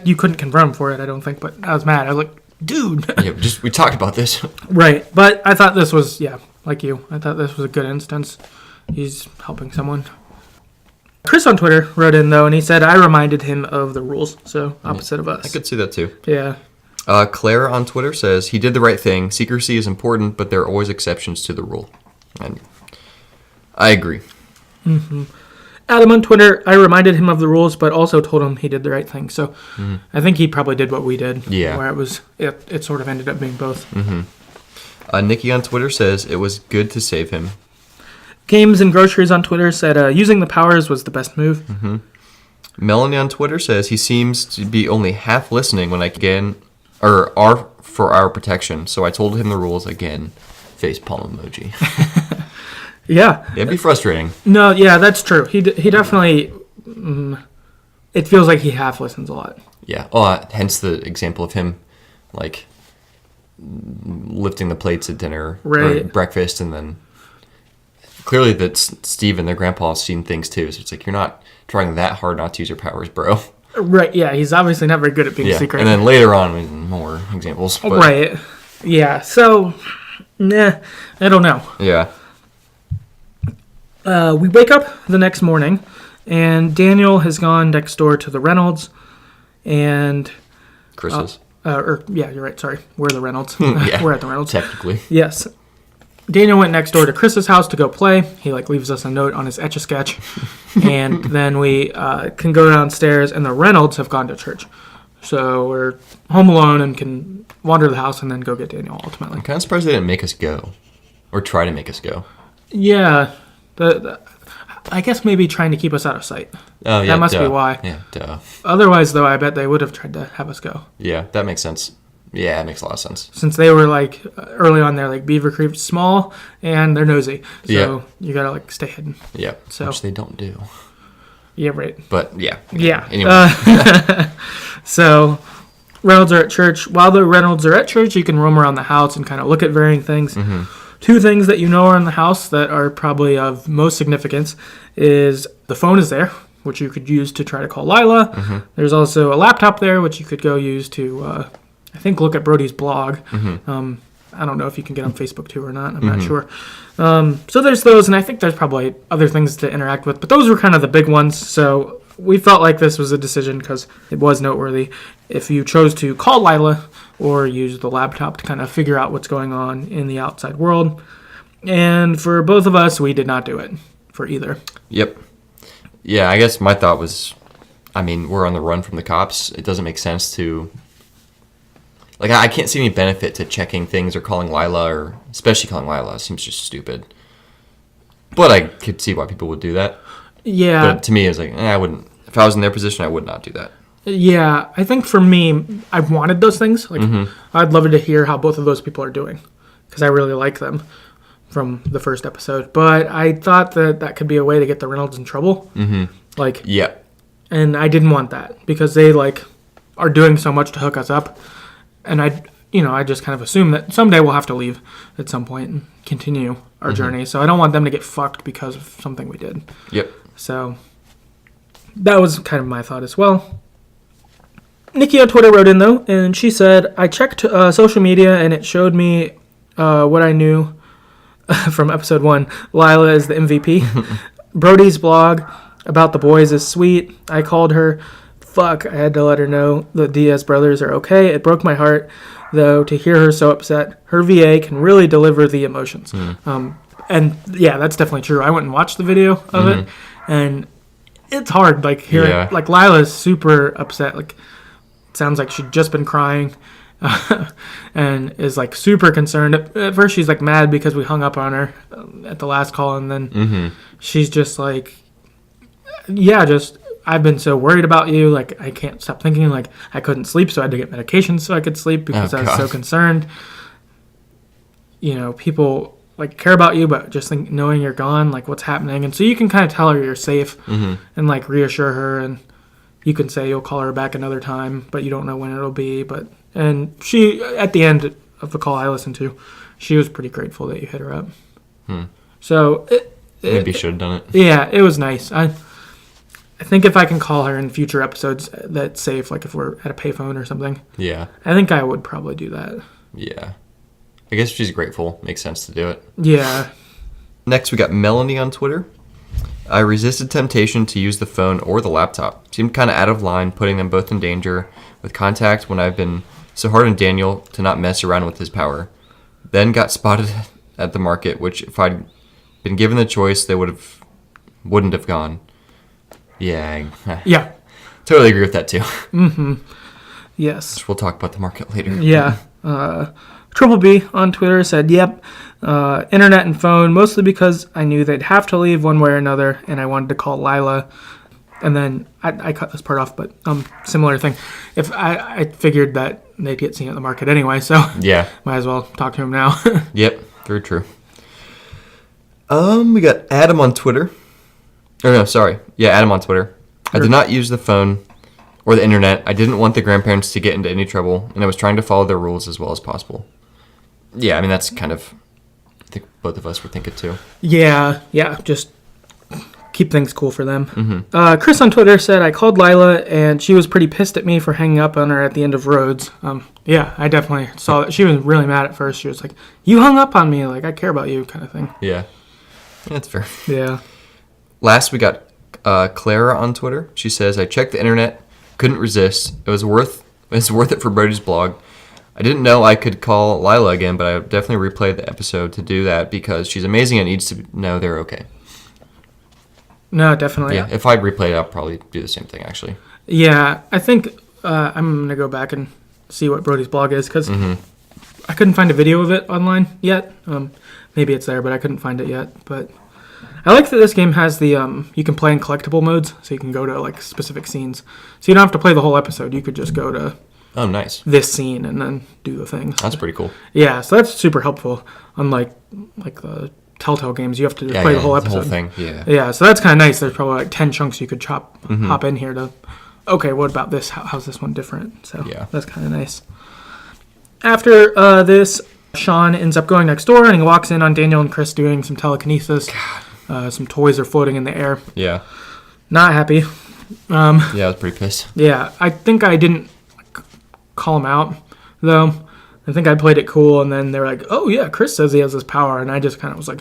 Speaker 1: You couldn't confront him for it, I don't think, but I was mad. I was like, dude.
Speaker 2: Yeah, we talked about this.
Speaker 1: Right, but I thought this was, like you. I thought this was a good instance. He's helping someone. Chris on Twitter wrote in, though, and he said, I reminded him of the rules, so opposite of us.
Speaker 2: I could see that, too.
Speaker 1: Yeah.
Speaker 2: Claire on Twitter says, he did the right thing. Secrecy is important, but there are always exceptions to the rule. And I agree.
Speaker 1: Adam on Twitter, I reminded him of the rules, but also told him he did the right thing. So I think he probably did what we did.
Speaker 2: Yeah.
Speaker 1: Where it sort of ended up being both.
Speaker 2: Nikki on Twitter says, it was good to save him.
Speaker 1: Games and Groceries on Twitter said, using the powers was the best move.
Speaker 2: Melanie on Twitter says, he seems to be only half listening when I are for our protection. So I told him the rules again. Facepalm emoji.
Speaker 1: Yeah.
Speaker 2: It'd be frustrating.
Speaker 1: No, yeah, that's true. He definitely, it feels like he half listens a lot.
Speaker 2: Yeah. Oh, hence the example of him, like, lifting the plates at dinner or breakfast, and then clearly that Steve and their grandpa have seen things too. So it's like, you're not trying that hard not to use your powers, bro.
Speaker 1: Right. Yeah. He's obviously not very good at being secret.
Speaker 2: And then later on, more examples. But,
Speaker 1: right. Yeah. So, I don't know.
Speaker 2: Yeah.
Speaker 1: We wake up the next morning, and Daniel has gone next door to the Reynolds, and
Speaker 2: Chris's.
Speaker 1: You're right. Sorry, we're the Reynolds.
Speaker 2: Yeah,
Speaker 1: we're at the Reynolds.
Speaker 2: Technically.
Speaker 1: Yes. Daniel went next door to Chris's house to go play. He leaves us a note on his Etch-a-Sketch, and then we can go downstairs, and the Reynolds have gone to church, so we're home alone and can wander the house and then go get Daniel. Ultimately,
Speaker 2: I'm kind of surprised they didn't make us go, or try to make us go.
Speaker 1: Yeah. I guess maybe trying to keep us out of sight.
Speaker 2: Oh, yeah.
Speaker 1: That must be why.
Speaker 2: Yeah, duh.
Speaker 1: Otherwise, though, I bet they would have tried to have us go.
Speaker 2: Yeah, that makes sense. Yeah, it makes a lot of sense.
Speaker 1: Since they were, early on, they're, Beaver Creek's small, and they're nosy. So you gotta, stay hidden.
Speaker 2: Yeah,
Speaker 1: so,
Speaker 2: which they don't do.
Speaker 1: Yeah, right.
Speaker 2: But, yeah.
Speaker 1: Yeah.
Speaker 2: Anyway.
Speaker 1: So, Reynolds are at church. While the Reynolds are at church, you can roam around the house and kind of look at varying things. Two things that you know are in the house that are probably of most significance is the phone is there, which you could use to try to call Lila. There's also a laptop there, which you could go use to, I think, look at Brody's blog. I don't know if you can get on Facebook too or not. I'm not sure. So there's those, and I think there's probably other things to interact with, but those were kind of the big ones. So we felt like this was a decision because it was noteworthy. If you chose to call Lila or use the laptop to kind of figure out what's going on in the outside world. And for both of us, we did not do it for either.
Speaker 2: Yep. Yeah, I guess my thought was, we're on the run from the cops. It doesn't make sense to... I can't see any benefit to checking things or calling Lila, or especially calling Lila. It seems just stupid. But I could see why people would do that.
Speaker 1: Yeah.
Speaker 2: But to me, it's I wouldn't... If I was in their position, I would not do that.
Speaker 1: Yeah, I think for me, I wanted those things. I'd love to hear how both of those people are doing, because I really like them from the first episode. But I thought that could be a way to get the Reynolds in trouble.
Speaker 2: Yeah.
Speaker 1: And I didn't want that, because they, are doing so much to hook us up. And I just kind of assume that someday we'll have to leave at some point and continue our journey. So I don't want them to get fucked because of something we did.
Speaker 2: Yep.
Speaker 1: So that was kind of my thought as well. Nikki on Twitter wrote in, though, and she said, I checked social media, and it showed me what I knew from episode 1. Lila is the MVP. Brody's blog about the boys is sweet. I called her. Fuck, I had to let her know the Diaz brothers are okay. It broke my heart, though, to hear her so upset. Her VA can really deliver the emotions. And yeah, that's definitely true. I went and watched the video of it, and it's hard. Like hearing, like Lila's super upset. Like it sounds like she'd just been crying, and is like super concerned. At first, she's like mad because we hung up on her at the last call, and then she's just like, yeah, just. I've been so worried about you. Like, I can't stop thinking. Like, I couldn't sleep, so I had to get medication so I could sleep because I was so concerned. You know, people, like, care about you, but just knowing you're gone, like, what's happening. And so you can kind of tell her you're safe and, like, reassure her. And you can say you'll call her back another time, but you don't know when it'll be. And she, at the end of the call I listened to, she was pretty grateful that you hit her up. So,
Speaker 2: maybe you should have done it.
Speaker 1: Yeah, it was nice. I think if I can call her in future episodes that's safe, like if we're at a payphone or something.
Speaker 2: Yeah.
Speaker 1: I think I would probably do that.
Speaker 2: Yeah. I guess if she's grateful. Makes sense to do it.
Speaker 1: Yeah.
Speaker 2: Next, we got Melanie on Twitter. I resisted temptation to use the phone or the laptop. Seemed kind of out of line, putting them both in danger with contact when I've been so hard on Daniel to not mess around with his power. Then got spotted at the market, which if I'd been given the choice, they wouldn't have gone. Yeah.
Speaker 1: Yeah.
Speaker 2: Totally agree with that too.
Speaker 1: Yes.
Speaker 2: We'll talk about the market later.
Speaker 1: Yeah. Triple B on Twitter said, yep, internet and phone, mostly because I knew they'd have to leave one way or another, and I wanted to call Lila. And then I cut this part off, but similar thing. If I figured that they'd get seen at the market anyway, so
Speaker 2: yeah,
Speaker 1: might as well talk to him now.
Speaker 2: Yep, very true. We got Adam on Twitter. Oh, no, sorry. Yeah, Adam on Twitter. I did not use the phone or the internet. I didn't want the grandparents to get into any trouble, and I was trying to follow their rules as well as possible. Yeah, I mean, that's kind of, I think both of us were thinking too.
Speaker 1: Yeah, just keep things cool for them. Chris on Twitter said, I called Lila, and she was pretty pissed at me for hanging up on her at the end of Rhodes. Yeah, I definitely saw that. She was really mad at first. She was like, you hung up on me, like, I care about you kind of thing.
Speaker 2: Yeah, that's fair.
Speaker 1: Yeah.
Speaker 2: Last, we got Clara on Twitter. She says, I checked the internet, couldn't resist. It was worth it for Brody's blog. I didn't know I could call Lila again, but I definitely replayed the episode to do that because she's amazing and needs to know they're okay.
Speaker 1: No, definitely.
Speaker 2: Yeah, if I replay it, I'll probably do the same thing, actually.
Speaker 1: Yeah, I think I'm going to go back and see what Brody's blog is because I couldn't find a video of it online yet. Maybe it's there, but I couldn't find it yet. But I like that this game has the, you can play in collectible modes, so you can go to, like, specific scenes. So you don't have to play the whole episode. You could just go to this scene and then do the things.
Speaker 2: That's pretty cool.
Speaker 1: Yeah, so that's super helpful. Unlike, like, the Telltale games, you have to play the whole episode.
Speaker 2: The whole thing, yeah.
Speaker 1: Yeah, so that's kind of nice. There's probably, like, 10 chunks you could hop in here to, okay, what about this? How's this one different? So that's kind of nice. After this, Sean ends up going next door, and he walks in on Daniel and Chris doing some telekinesis. Some toys are floating in the air.
Speaker 2: Yeah.
Speaker 1: Not happy.
Speaker 2: Yeah, I was pretty pissed.
Speaker 1: Yeah, I think I didn't call him out, though. I think I played it cool, and then they're like, oh, yeah, Chris says he has this power, and I just kind of was like,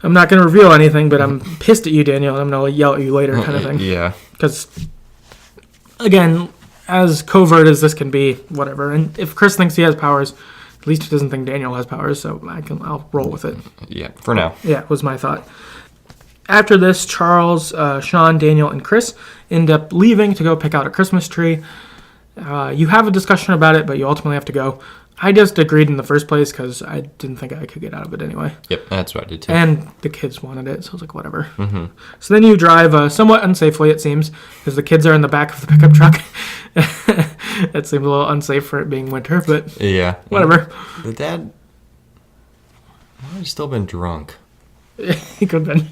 Speaker 1: I'm not going to reveal anything, but I'm pissed at you, Daniel, and I'm going to yell at you later kind of thing.
Speaker 2: Yeah.
Speaker 1: Because, again, as covert as this can be, whatever. And if Chris thinks he has powers, at least he doesn't think Daniel has powers, so I'll roll with it.
Speaker 2: Yeah, for now.
Speaker 1: Yeah, was my thought. After this, Charles, Sean, Daniel, and Chris end up leaving to go pick out a Christmas tree. You have a discussion about it, but you ultimately have to go. I just agreed in the first place because I didn't think I could get out of it anyway.
Speaker 2: Yep, that's what I did too.
Speaker 1: And the kids wanted it, so I was like, whatever. So then you drive somewhat unsafely, it seems, because the kids are in the back of the pickup truck. It seems a little unsafe for it being winter, but
Speaker 2: yeah,
Speaker 1: whatever.
Speaker 2: The dad might have still been drunk.
Speaker 1: He could have been.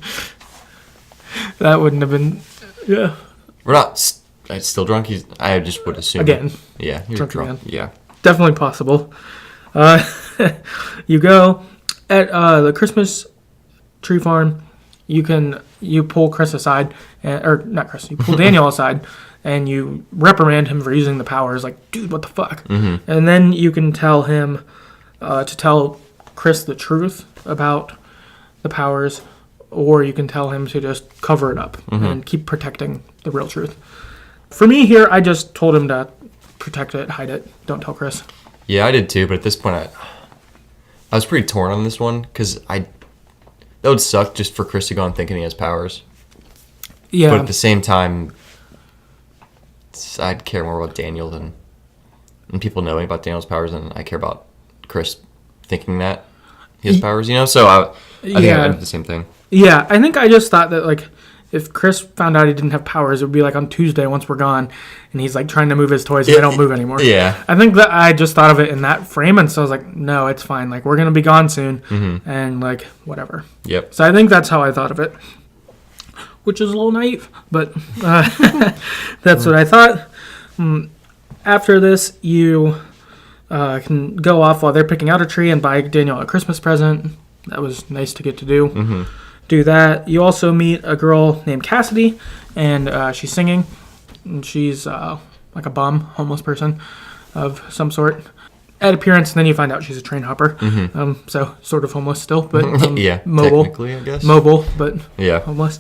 Speaker 1: That wouldn't have been. Yeah.
Speaker 2: We're not still drunk. I just would assume.
Speaker 1: Again.
Speaker 2: Yeah, you're drunk. Yeah.
Speaker 1: Definitely possible. You go at the Christmas tree farm. You pull Chris aside, or not Chris. You pull Daniel aside, and you reprimand him for using the powers. Like, dude, what the fuck? And then you can tell him to tell Chris the truth about the powers, or you can tell him to just cover it up and keep protecting the real truth. For me here, I just told him to protect it, hide it, don't tell Chris.
Speaker 2: Yeah, I did too, but at this point, I was pretty torn on this one, because that would suck just for Chris to go on thinking he has powers.
Speaker 1: Yeah.
Speaker 2: But at the same time, I'd care more about Daniel than and people knowing about Daniel's powers than I care about Chris thinking that he has powers, So I think I did the same thing.
Speaker 1: Yeah, I think I just thought that, like, if Chris found out he didn't have powers, it would be like on Tuesday once we're gone, and he's like trying to move his toys and they don't move anymore.
Speaker 2: Yeah.
Speaker 1: I think that I just thought of it in that frame, and so I was like, no, it's fine. Like, we're going to be gone soon, and like, whatever.
Speaker 2: Yep.
Speaker 1: So I think that's how I thought of it, which is a little naive, but that's what I thought. After this, you can go off while they're picking out a tree and buy Daniel a Christmas present. That was nice to get to do. Do that. You also meet a girl named Cassidy, and she's singing. And she's like a bum, homeless person of some sort. At appearance, and then you find out she's a train hopper. So sort of homeless still, but
Speaker 2: yeah,
Speaker 1: mobile.
Speaker 2: Technically, I guess.
Speaker 1: Mobile, but homeless.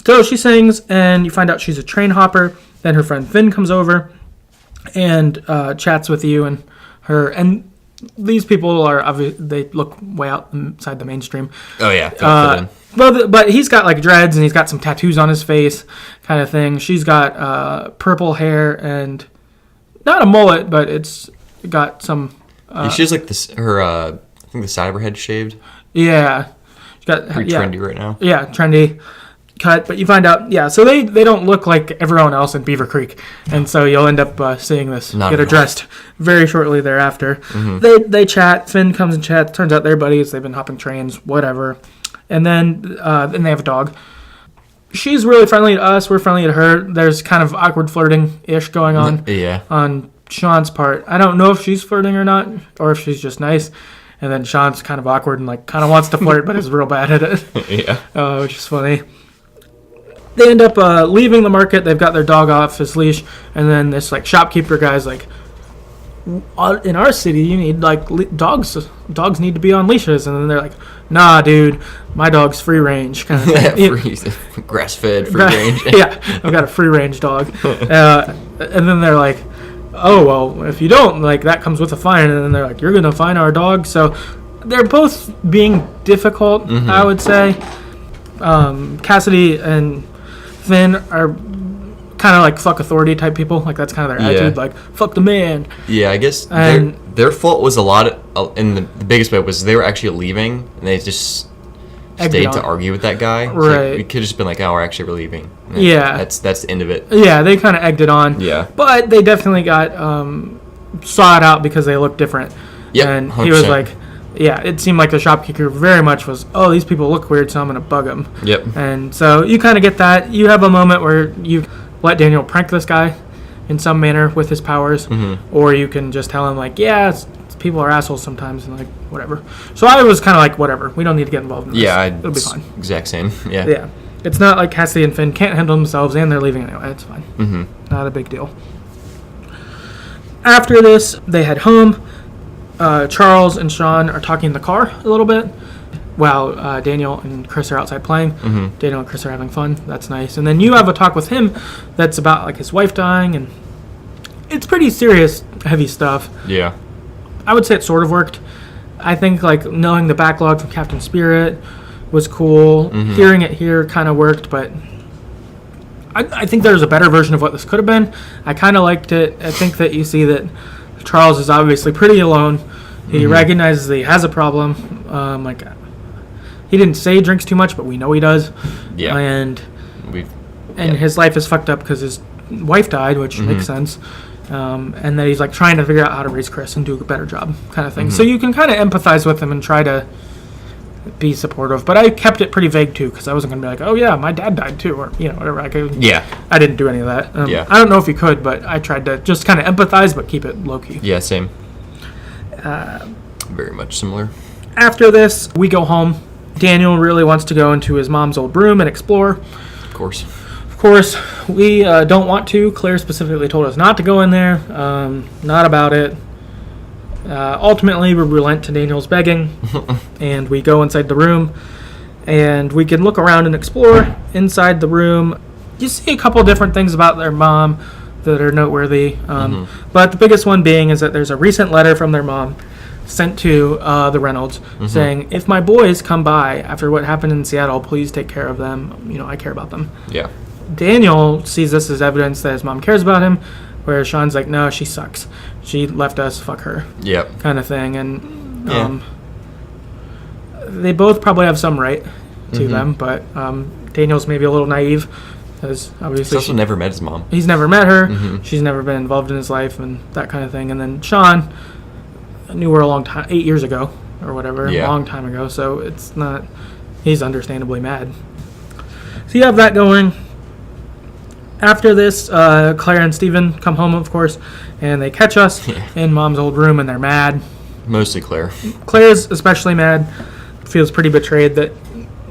Speaker 1: So she sings, and you find out she's a train hopper. Then her friend Finn comes over and chats with you and her. And these people they look way outside the mainstream.
Speaker 2: Oh, yeah.
Speaker 1: But he's got like dreads and he's got some tattoos on his face kind of thing. She's got purple hair and not a mullet, but it's got some...
Speaker 2: she has like this, I think the side of her head shaved.
Speaker 1: Yeah. She's got,
Speaker 2: pretty trendy right now.
Speaker 1: Yeah, trendy cut. But you find out, so they don't look like everyone else in Beaver Creek. And so you'll end up seeing this get addressed very shortly thereafter. They chat. Finn comes and chats. Turns out they're buddies. They've been hopping trains, whatever. And then they have a dog. She's really friendly to us. We're friendly to her. There's kind of awkward flirting-ish going on on Sean's part. I don't know if she's flirting or not, or if she's just nice. And then Sean's kind of awkward and like kind of wants to flirt, but is real bad at it. Which is funny. They end up leaving the market. They've got their dog off his leash, and then this like shopkeeper guy's like, in our city, you need like dogs. Dogs need to be on leashes, and then they're like, "Nah, dude, my dog's free range." Kind of
Speaker 2: free, grass-fed, free range.
Speaker 1: Yeah, I've got a free range dog, and then they're like, "Oh well, if you don't, like that comes with a fine." And then they're like, "You're gonna fine our dog." So they're both being difficult, I would say. Cassidy and Finn are kind of like fuck authority type people. Like that's kind of their attitude. Like fuck the man.
Speaker 2: Yeah, I guess their fault was a lot. And the biggest bit was they were actually leaving, and they just stayed to argue with that guy.
Speaker 1: Right.
Speaker 2: Like, we could have just been like, "Oh, we're actually leaving." That's the end of it.
Speaker 1: Yeah, they kind of egged it on.
Speaker 2: Yeah.
Speaker 1: But they definitely got sought out because they looked different.
Speaker 2: Yeah.
Speaker 1: And
Speaker 2: 100%.
Speaker 1: he was like, it seemed like the shopkeeper very much was, oh, these people look weird, so I'm going to bug them.
Speaker 2: Yep.
Speaker 1: And so you kind of get that. You have a moment where you let Daniel prank this guy in some manner with his powers, or you can just tell him, like, people are assholes sometimes, and, like, whatever. So I was kind of like, whatever. We don't need to get involved in this.
Speaker 2: Yeah,
Speaker 1: it'll be fine.
Speaker 2: Exact same. Yeah.
Speaker 1: Yeah. It's not like Cassidy and Finn can't handle themselves, and they're leaving anyway. It's fine. Not a big deal. After this, they head home. Charles and Sean are talking in the car a little bit while Daniel and Chris are outside playing. Daniel and Chris are having fun. That's nice. And then you have a talk with him that's about like his wife dying, and it's pretty serious, heavy stuff.
Speaker 2: Yeah.
Speaker 1: I would say it sort of worked. I think like knowing the backlog from Captain Spirit was cool. Hearing it here kind of worked, but I think there's a better version of what this could have been. I kind of liked it. I think that you see that Charles is obviously pretty alone. He recognizes that he has a problem. He didn't say he drinks too much, but we know he does.
Speaker 2: Yeah.
Speaker 1: And his life is fucked up because his wife died, which makes sense. And that he's like trying to figure out how to raise Chris and do a better job, kind of thing. So you can kind of empathize with him and try to be supportive. But I kept it pretty vague too, because I wasn't gonna be like, oh yeah, my dad died too, or whatever. I didn't do any of that. I don't know if you could, but I tried to just kind of empathize, but keep it low key.
Speaker 2: Yeah, same. Very much similar.
Speaker 1: After this, we go home. Daniel really wants to go into his mom's old room and explore.
Speaker 2: Of course,
Speaker 1: we don't want to. Claire specifically told us not to go in there. Not about it. Ultimately, we relent to Daniel's begging, and we go inside the room. And we can look around and explore inside the room. You see a couple different things about their mom that are noteworthy. But the biggest one being is that there's a recent letter from their mom sent to the Reynolds saying, if my boys come by after what happened in Seattle, please take care of them. You know, I care about them.
Speaker 2: Yeah.
Speaker 1: Daniel sees this as evidence that his mom cares about him, whereas Sean's like, no, she sucks. She left us, fuck her.
Speaker 2: Yep.
Speaker 1: Kind of thing. And they both probably have some right to them, but Daniel's maybe a little naive because obviously
Speaker 2: He's also never met his mom.
Speaker 1: He's never met her. She's never been involved in his life and that kind of thing. And then Sean knew her a long time, 8 years ago or whatever, a long time ago. So it's not, he's understandably mad. So you have that going. After this, Claire and Steven come home, of course, and they catch us in Mom's old room, and they're mad.
Speaker 2: Mostly Claire.
Speaker 1: Claire's especially mad. Feels pretty betrayed that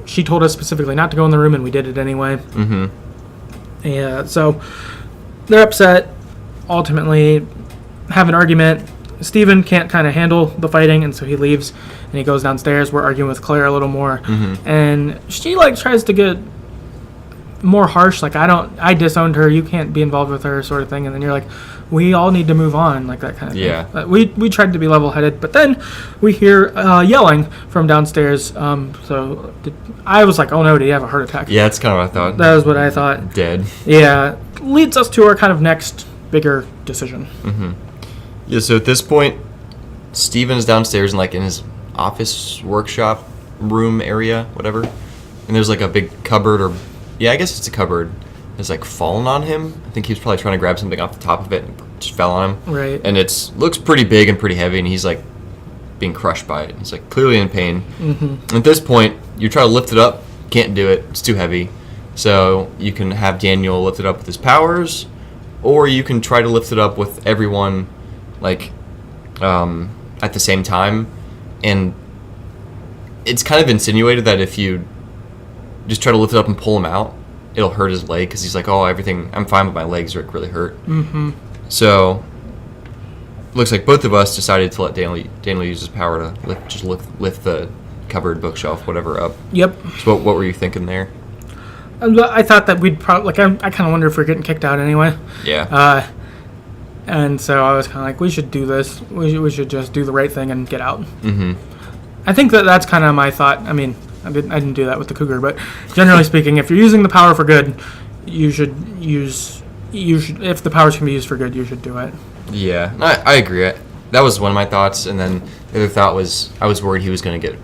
Speaker 1: she told us specifically not to go in the room, and we did it anyway. Yeah, so they're upset. Ultimately, have an argument. Steven can't kind of handle the fighting, and so he leaves, and he goes downstairs. We're arguing with Claire a little more, and she, like, tries to get more harsh, like, I disowned her, you can't be involved with her, sort of thing. And then you're like, we all need to move on, like that kind of thing. We tried to be level-headed, but then we hear yelling from downstairs. So I was like, oh no, did he have a heart attack?
Speaker 2: Yeah, that's kind of what I thought.
Speaker 1: That was what I thought.
Speaker 2: Dead.
Speaker 1: Yeah, leads us to our kind of next bigger decision.
Speaker 2: Yeah, so at this point, Steven's downstairs in his office workshop room area, whatever. And there's like a big cupboard I guess it's a cupboard. It's like fallen on him. I think he was probably trying to grab something off the top of it and just fell on him.
Speaker 1: Right.
Speaker 2: And looks pretty big and pretty heavy, and he's like being crushed by it. He's like clearly in pain. At this point, you try to lift it up, can't do it. It's too heavy. So you can have Daniel lift it up with his powers, or you can try to lift it up with everyone at the same time. And it's kind of insinuated that if you just try to lift it up and pull him out, it'll hurt his leg, because he's like, oh, I'm fine, but my legs really hurt. So looks like both of us decided to let Daniel use his power to lift the cupboard, bookshelf, whatever up. Yep. So what were you thinking there?
Speaker 1: I thought that we'd probably, I kind of wonder if we're getting kicked out anyway.
Speaker 2: Yeah.
Speaker 1: And so I was kind of like, we should do this. We should just do the right thing and get out. I think that's kind of my thought. I mean, I didn't do that with the cougar, but generally speaking, if you're using the power for good, if the powers can be used for good, you should do it.
Speaker 2: Yeah, I agree. That was one of my thoughts, and then the other thought was I was worried he was going to get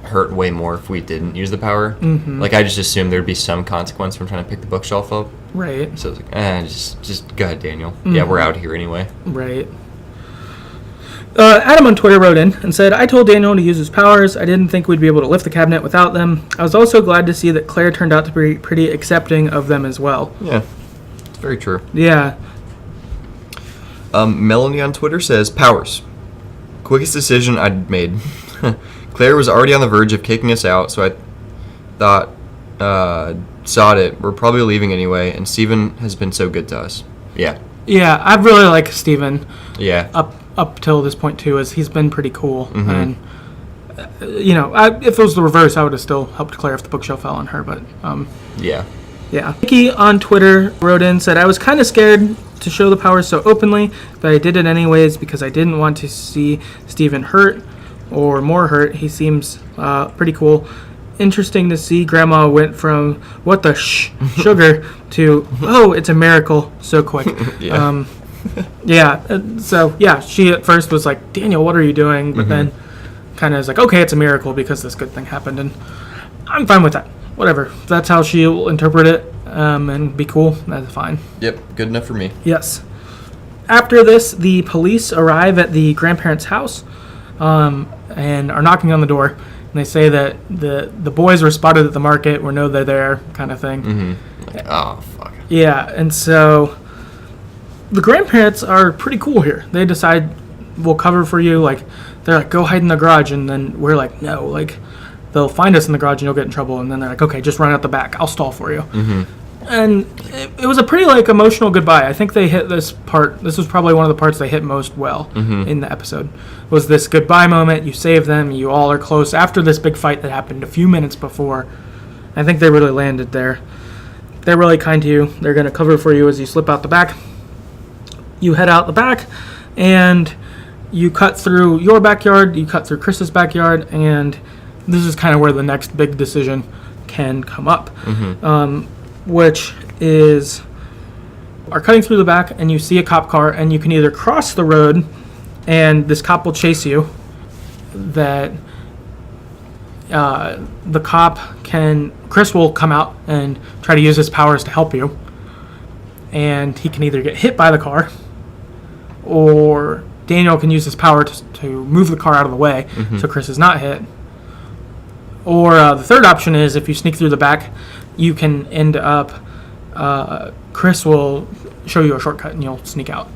Speaker 2: hurt way more if we didn't use the power. I just assumed there'd be some consequence from trying to pick the bookshelf up. Right. So I was like, just go ahead, Daniel. Yeah, we're out here anyway. Right.
Speaker 1: Adam on Twitter wrote in and said, I told Daniel to use his powers. I didn't think we'd be able to lift the cabinet without them. I was also glad to see that Claire turned out to be pretty accepting of them as well.
Speaker 2: Yeah, it's very true.
Speaker 1: Yeah.
Speaker 2: Melanie on Twitter says, powers. Quickest decision I'd made. Claire was already on the verge of kicking us out, so I thought, sod it, we're probably leaving anyway, and Steven has been so good to us. Yeah.
Speaker 1: Yeah, I really like Steven.
Speaker 2: Yeah.
Speaker 1: Up till this point too, as he's been pretty cool. And if it was the reverse, I would have still helped Claire if the bookshelf fell on her. But yeah. Nikki on Twitter wrote in, said, I was kind of scared to show the powers so openly, but I did it anyways because I didn't want to see Steven hurt or more hurt. He seems pretty cool. Interesting to see Grandma went from what the sugar to it's a miracle so quick. She at first was like, Daniel, what are you doing? But then kind of is like, okay, it's a miracle because this good thing happened, and I'm fine with that. Whatever. If that's how she'll interpret it and be cool, that's fine.
Speaker 2: Yep, good enough for me.
Speaker 1: Yes. After this, the police arrive at the grandparents' house and are knocking on the door, and they say that the boys were spotted at the market, or know they're there, kind of thing.
Speaker 2: Oh, fuck.
Speaker 1: Yeah, and so the grandparents are pretty cool here. They decide, we'll cover for you. They're like, go hide in the garage. And then we're like, no. They'll find us in the garage and you'll get in trouble. And then they're like, okay, just run out the back. I'll stall for you. And it was a pretty emotional goodbye. I think they hit this part. This was probably one of the parts they hit most well in the episode. Was this goodbye moment? You save them. You all are close after this big fight that happened a few minutes before. I think they really landed there. They're really kind to you. They're going to cover for you as you slip out the back. You head out the back, and you cut through your backyard. You cut through Chris's backyard, and this is kind of where the next big decision can come up. Which is are cutting through the back, and you see a cop car, and you can either cross the road and this cop will chase you, that Chris will come out and try to use his powers to help you, and he can either get hit by the car, or Daniel can use his power to move the car out of the way so Chris is not hit. Or the third option is if you sneak through the back, you can end up, Chris will show you a shortcut and you'll sneak out.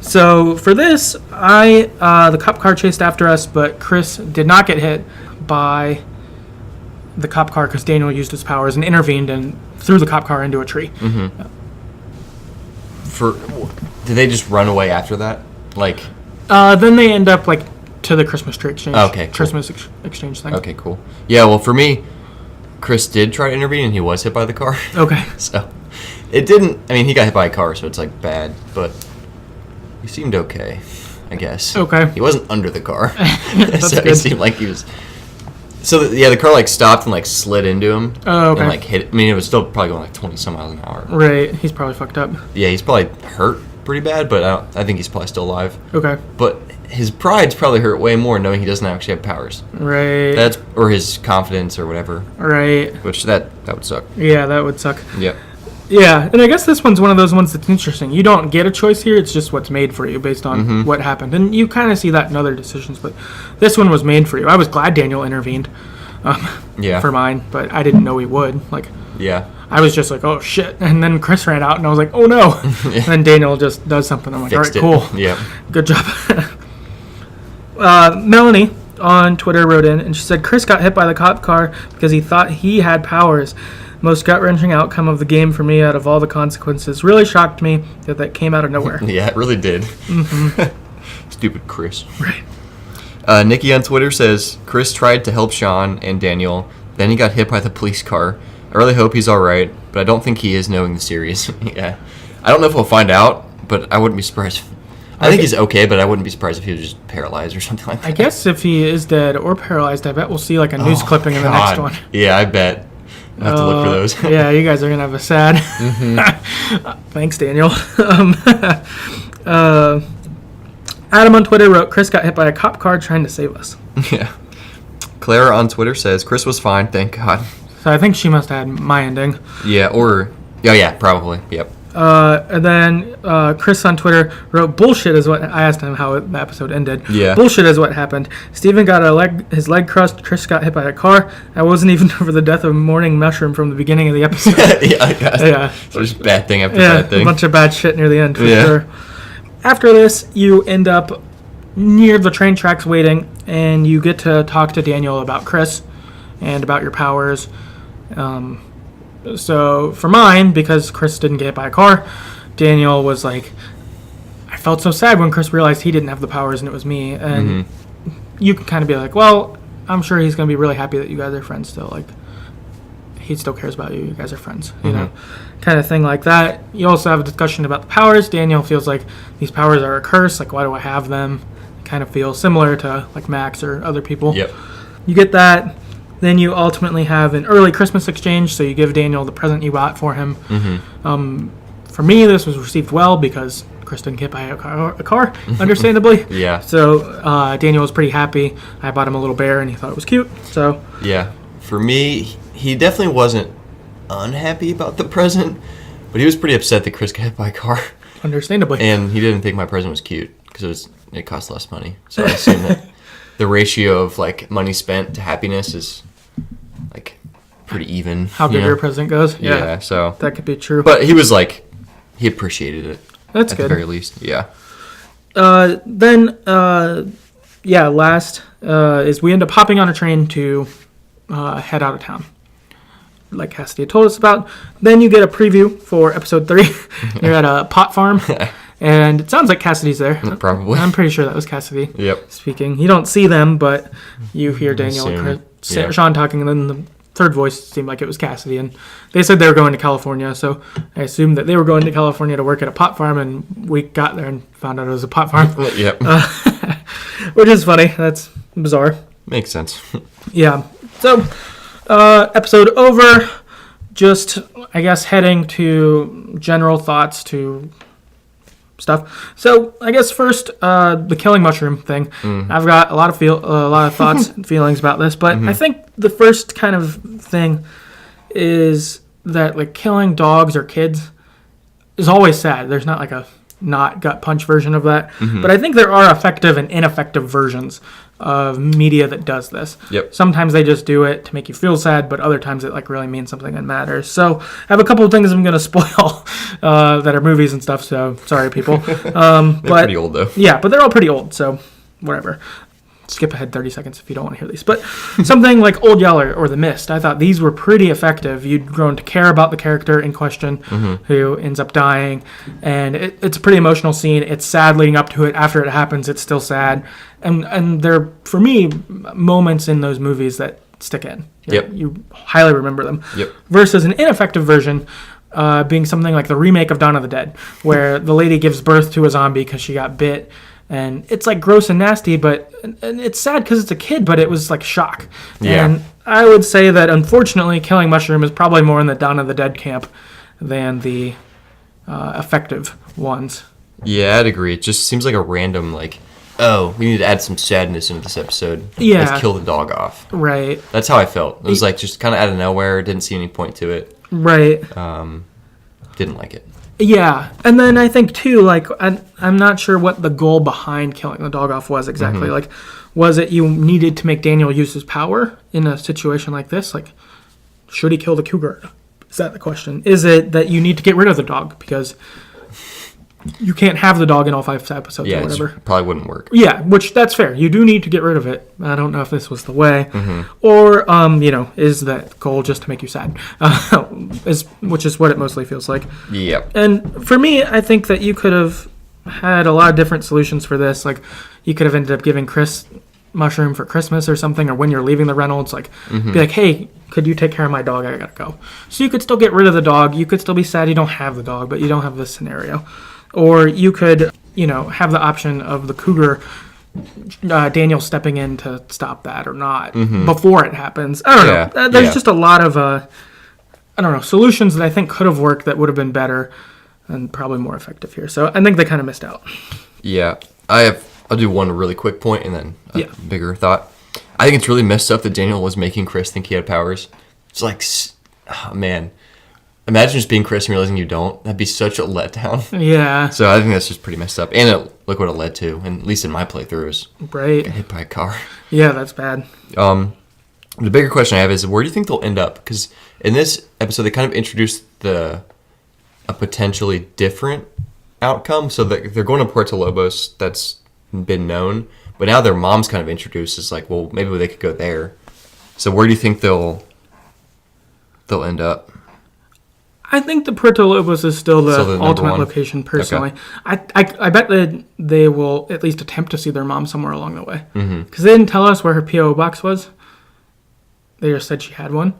Speaker 1: So for this, the cop car chased after us, but Chris did not get hit by the cop car because Daniel used his powers and intervened and threw the cop car into a tree.
Speaker 2: Did they just run away after that?
Speaker 1: Then they end up to the Christmas tree exchange.
Speaker 2: Okay, cool.
Speaker 1: Christmas exchange thing.
Speaker 2: Okay, cool. Yeah, well, for me, Chris did try to intervene, and he was hit by the car.
Speaker 1: Okay.
Speaker 2: So, it didn't... I mean, he got hit by a car, so it's, bad, but he seemed okay, I guess.
Speaker 1: Okay.
Speaker 2: He wasn't under the car.
Speaker 1: That's
Speaker 2: so
Speaker 1: good.
Speaker 2: It seemed like he was... So, the car, stopped and, slid into him.
Speaker 1: Oh, okay.
Speaker 2: And, hit... I mean, it was still probably going, 20-some miles an hour.
Speaker 1: Right. He's probably fucked up.
Speaker 2: Yeah, he's probably hurt pretty bad, but I think he's probably still alive.
Speaker 1: Okay.
Speaker 2: But his pride's probably hurt way more knowing he doesn't actually have powers.
Speaker 1: Right.
Speaker 2: Or his confidence or whatever.
Speaker 1: Right.
Speaker 2: Which that would suck.
Speaker 1: Yeah, that would suck.
Speaker 2: Yep.
Speaker 1: Yeah, and I guess this one's one of those ones that's interesting. You don't get a choice here, it's just what's made for you based on what happened. And you kind of see that in other decisions, but this one was made for you. I was glad Daniel intervened for mine, but I didn't know he would.
Speaker 2: Yeah.
Speaker 1: I was just oh shit, and then Chris ran out, and I was oh no. And then Daniel just does something. I'm
Speaker 2: Fixed
Speaker 1: all right, cool.
Speaker 2: Yeah.
Speaker 1: Good job. Melanie on Twitter wrote in, and she said, Chris got hit by the cop car because he thought he had powers. Most gut-wrenching outcome of the game for me out of all the consequences. Really shocked me that came out of nowhere.
Speaker 2: Yeah, it really did. Stupid Chris.
Speaker 1: Right.
Speaker 2: Nikki on Twitter says, Chris tried to help Sean and Daniel, then he got hit by the police car. I really hope he's alright, but I don't think he is knowing the series. Yeah. I don't know if we'll find out, but I wouldn't be surprised. I think he's okay, but I wouldn't be surprised if he was just paralyzed or something like that.
Speaker 1: I guess if he is dead or paralyzed, I bet we'll see a news clipping in the next one.
Speaker 2: Yeah, I bet. I'll have to look for those.
Speaker 1: Yeah, you guys are going to have a sad... Thanks, Daniel. Adam on Twitter wrote, Chris got hit by a cop car trying to save us.
Speaker 2: Yeah. Clara on Twitter says, Chris was fine, thank God.
Speaker 1: So I think she must have had my ending.
Speaker 2: Yeah, or... Oh, yeah, probably. Yep.
Speaker 1: And then Chris on Twitter wrote, bullshit is what... I asked him how the episode ended.
Speaker 2: Yeah.
Speaker 1: Bullshit is what happened. Steven got his leg crushed. Chris got hit by a car. I wasn't even over the death of Morning Mushroom from the beginning of the episode.
Speaker 2: Yeah, I guess.
Speaker 1: Yeah.
Speaker 2: So just bad thing after bad thing.
Speaker 1: A bunch of bad shit near the end, for sure. After this, you end up near the train tracks waiting, and you get to talk to Daniel about Chris and about your powers. So for mine, because Chris didn't get hit by a car, Daniel was I felt so sad when Chris realized he didn't have the powers and it was me. And you can kind of be well, I'm sure he's going to be really happy that you guys are friends still. He still cares about you. You guys are friends, you know, kind of thing like that. You also have a discussion about the powers. Daniel feels like these powers are a curse. Why do I have them? Kind of feel similar to Max or other people.
Speaker 2: Yep.
Speaker 1: You get that. Then you ultimately have an early Christmas exchange, so you give Daniel the present you bought for him. For me, this was received well because Chris didn't get by a car understandably.
Speaker 2: Yeah.
Speaker 1: So Daniel was pretty happy. I bought him a little bear, and he thought it was cute. So
Speaker 2: yeah, for me, he definitely wasn't unhappy about the present, but he was pretty upset that Chris got hit by a car.
Speaker 1: Understandably.
Speaker 2: And he didn't think my present was cute because it cost less money. So I assume that the ratio of money spent to happiness is pretty even.
Speaker 1: How big your present goes?
Speaker 2: Yeah, so
Speaker 1: that could be true.
Speaker 2: But he was he appreciated it.
Speaker 1: That's
Speaker 2: at
Speaker 1: good.
Speaker 2: the very least. Yeah.
Speaker 1: Last is we end up hopping on a train to head out of town. like Cassidy had told us about. Then you get a preview for episode 3. You're at a pot farm, and it sounds like Cassidy's there.
Speaker 2: Probably.
Speaker 1: I'm pretty sure that was Cassidy
Speaker 2: Yep.
Speaker 1: speaking. You don't see them, but you hear Daniel and Sean talking, and then the third voice seemed like it was Cassidy, and they said they were going to California, so I assumed that they were going to California to work at a pot farm, and we got there and found out it was a pot farm.
Speaker 2: Yep.
Speaker 1: Which is funny. That's bizarre.
Speaker 2: Makes sense.
Speaker 1: Yeah. So, episode over. Just, I guess, heading to general thoughts to stuff. So, I guess first, the killing mushroom thing. I've got a lot of thoughts and feelings about this, but I think the first kind of thing is that like killing dogs or kids is always sad. There's not like a not gut punch version of that, but I think there are effective and ineffective versions of media that does this.
Speaker 2: Yep.
Speaker 1: Sometimes they just do it to make you feel sad, but other times it like really means something and matters. So I have a couple of things I'm going to spoil that are movies and stuff. So sorry, people.
Speaker 2: They're pretty old though.
Speaker 1: Yeah, but they're all pretty old. So whatever. Skip ahead 30 seconds if you don't want to hear these. But something like Old Yeller or The Mist, I thought these were pretty effective. You'd grown to care about the character in question who ends up dying. And it's a pretty emotional scene. It's sad leading up to it. After it happens, it's still sad. And they're, for me, moments in those movies that stick in. You highly remember them.
Speaker 2: Yep.
Speaker 1: Versus an ineffective version being something like the remake of Dawn of the Dead, where the lady gives birth to a zombie because she got bit. And it's like gross and nasty, but and it's sad because it's a kid, but it was like shock.
Speaker 2: Yeah.
Speaker 1: And I would say that unfortunately, Killing Mushroom is probably more in the Dawn of the Dead camp than the effective ones.
Speaker 2: Yeah, I'd agree. It just seems like a random like, oh, we need to add some sadness into this episode.
Speaker 1: Yeah.
Speaker 2: Let's kill the dog off.
Speaker 1: Right.
Speaker 2: That's how I felt. It was like just kind of out of nowhere. Didn't see any point to it.
Speaker 1: Right.
Speaker 2: Didn't like it.
Speaker 1: Yeah, and then I think too, like I'm not sure what the goal behind killing the dog off was exactly. Like, was it you needed to make Daniel use his power in a situation like this? Like, should he kill the cougar? Is that the question? Is it that you need to get rid of the dog because you can't have the dog in all 5 episodes or whatever?
Speaker 2: It probably wouldn't work.
Speaker 1: Yeah, which that's fair. You do need to get rid of it. I don't know if this was the way, or is that goal just to make you sad? Which is what it mostly feels like.
Speaker 2: Yep.
Speaker 1: And for me, I think that you could have had a lot of different solutions for this. Like, you could have ended up giving Chris mushroom for Christmas or something, or when you're leaving the Reynolds, like, be like, hey, could you take care of my dog? I gotta go. So you could still get rid of the dog. You could still be sad you don't have the dog, but you don't have this scenario. Or you could, have the option of the cougar, Daniel stepping in to stop that or not before it happens. I don't know. There's just a lot of, solutions that I think could have worked that would have been better and probably more effective here. So I think they kind of missed out. Yeah.
Speaker 2: I'll do one really quick point and then a bigger thought. I think it's really messed up that Daniel was making Chris think he had powers. It's like, oh, man. Imagine just being Chris and realizing you don't. That'd be such a letdown.
Speaker 1: Yeah.
Speaker 2: So I think that's just pretty messed up. And look what it led to, and at least in my playthroughs.
Speaker 1: Right.
Speaker 2: Got hit by a car.
Speaker 1: Yeah, that's bad.
Speaker 2: The bigger question I have is, where do you think they'll end up? Because in this episode, they kind of introduced a potentially different outcome. So they're going to Puerto Lobos. That's been known. But now their mom's kind of introduced as like, well, maybe they could go there. So where do you think they'll end up?
Speaker 1: I think the Puerto Lobos is still the ultimate location, personally. Okay. I bet that they will at least attempt to see their mom somewhere along the way. Because they didn't tell us where her P.O. box was. They just said she had one.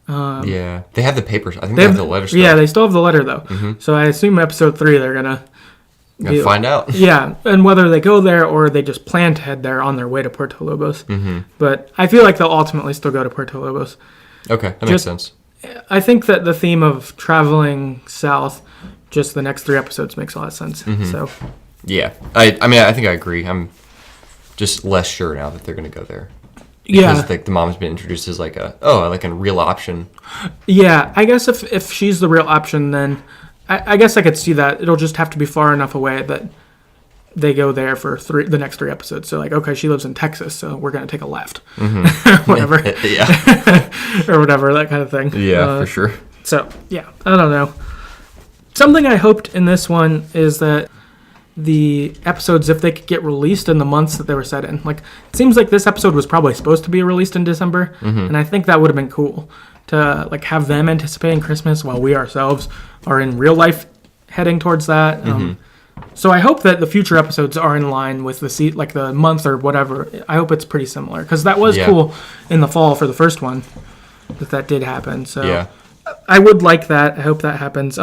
Speaker 2: Yeah. They have the papers. I think they have the letter still.
Speaker 1: Yeah, they still have the letter, though. So I assume episode 3 they're going to
Speaker 2: find out.
Speaker 1: Yeah, and whether they go there or they just plan to head there on their way to Puerto Lobos. But I feel like they'll ultimately still go to Puerto Lobos.
Speaker 2: Okay, that makes sense.
Speaker 1: I think that the theme of traveling south, just the next 3 episodes, makes a lot of sense. So,
Speaker 2: yeah, I think I agree. I'm just less sure now that they're going to go there.
Speaker 1: Because
Speaker 2: the mom's been introduced as like a real option.
Speaker 1: Yeah, I guess if she's the real option, then I guess I could see that. It'll just have to be far enough away that they go there for the next 3 episodes. So like, okay, she lives in Texas, so we're going to take a left. Whatever.
Speaker 2: Yeah.
Speaker 1: Or whatever, that kind of thing.
Speaker 2: Yeah, for sure.
Speaker 1: So, yeah, I don't know. Something I hoped in this one is that the episodes if they could get released in the months that they were set in. Like, it seems like this episode was probably supposed to be released in December, and I think that would have been cool to like have them anticipating Christmas while we ourselves are in real life heading towards that. So I hope that the future episodes are in line with the month or whatever. I hope it's pretty similar, because that was cool in the fall for the first one that did happen. So I would like that. I hope that happens.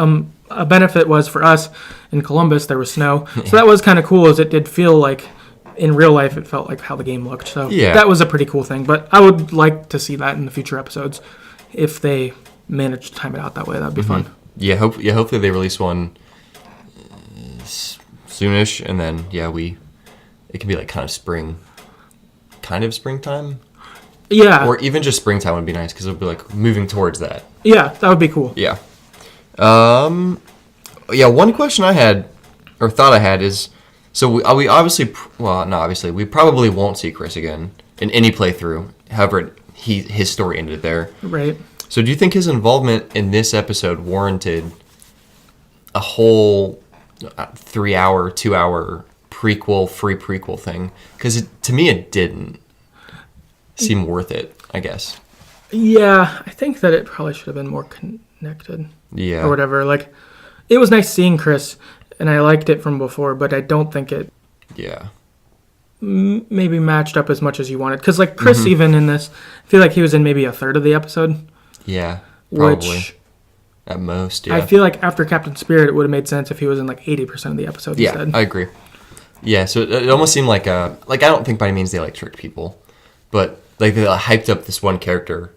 Speaker 1: A benefit was for us in Columbus, there was snow. So that was kind of cool, as it did feel like in real life it felt like how the game looked. So that was a pretty cool thing. But I would like to see that in the future episodes. If they manage to time it out that way, that'd be fun.
Speaker 2: Yeah, hopefully they release one soonish, and then it can be like kind of springtime. Yeah. Or even just springtime would be nice, because it'll be like moving towards that.
Speaker 1: Yeah, that would be cool.
Speaker 2: Yeah. One question I had, or thought I had, is, so we obviously, well, not obviously, we probably won't see Chris again in any playthrough. However, his story ended there.
Speaker 1: Right.
Speaker 2: So do you think his involvement in this episode warranted a whole 3-hour, 2-hour free prequel thing? Because to me, it didn't seem worth it, I guess.
Speaker 1: Yeah, I think that it probably should have been more connected.
Speaker 2: Yeah.
Speaker 1: Or whatever. Like, it was nice seeing Chris, and I liked it from before, but I don't think it...
Speaker 2: Yeah.
Speaker 1: Maybe matched up as much as you wanted. Because, like, Chris, even in this, I feel like he was in maybe a third of the episode.
Speaker 2: Yeah, probably.
Speaker 1: Which,
Speaker 2: at most, yeah.
Speaker 1: I feel like after Captain Spirit, it would have made sense if he was in, like, 80% of the episode instead.
Speaker 2: Yeah, I agree. Yeah, so it almost seemed like I don't think by any means they, like, tricked people. But, like, they hyped up this one character.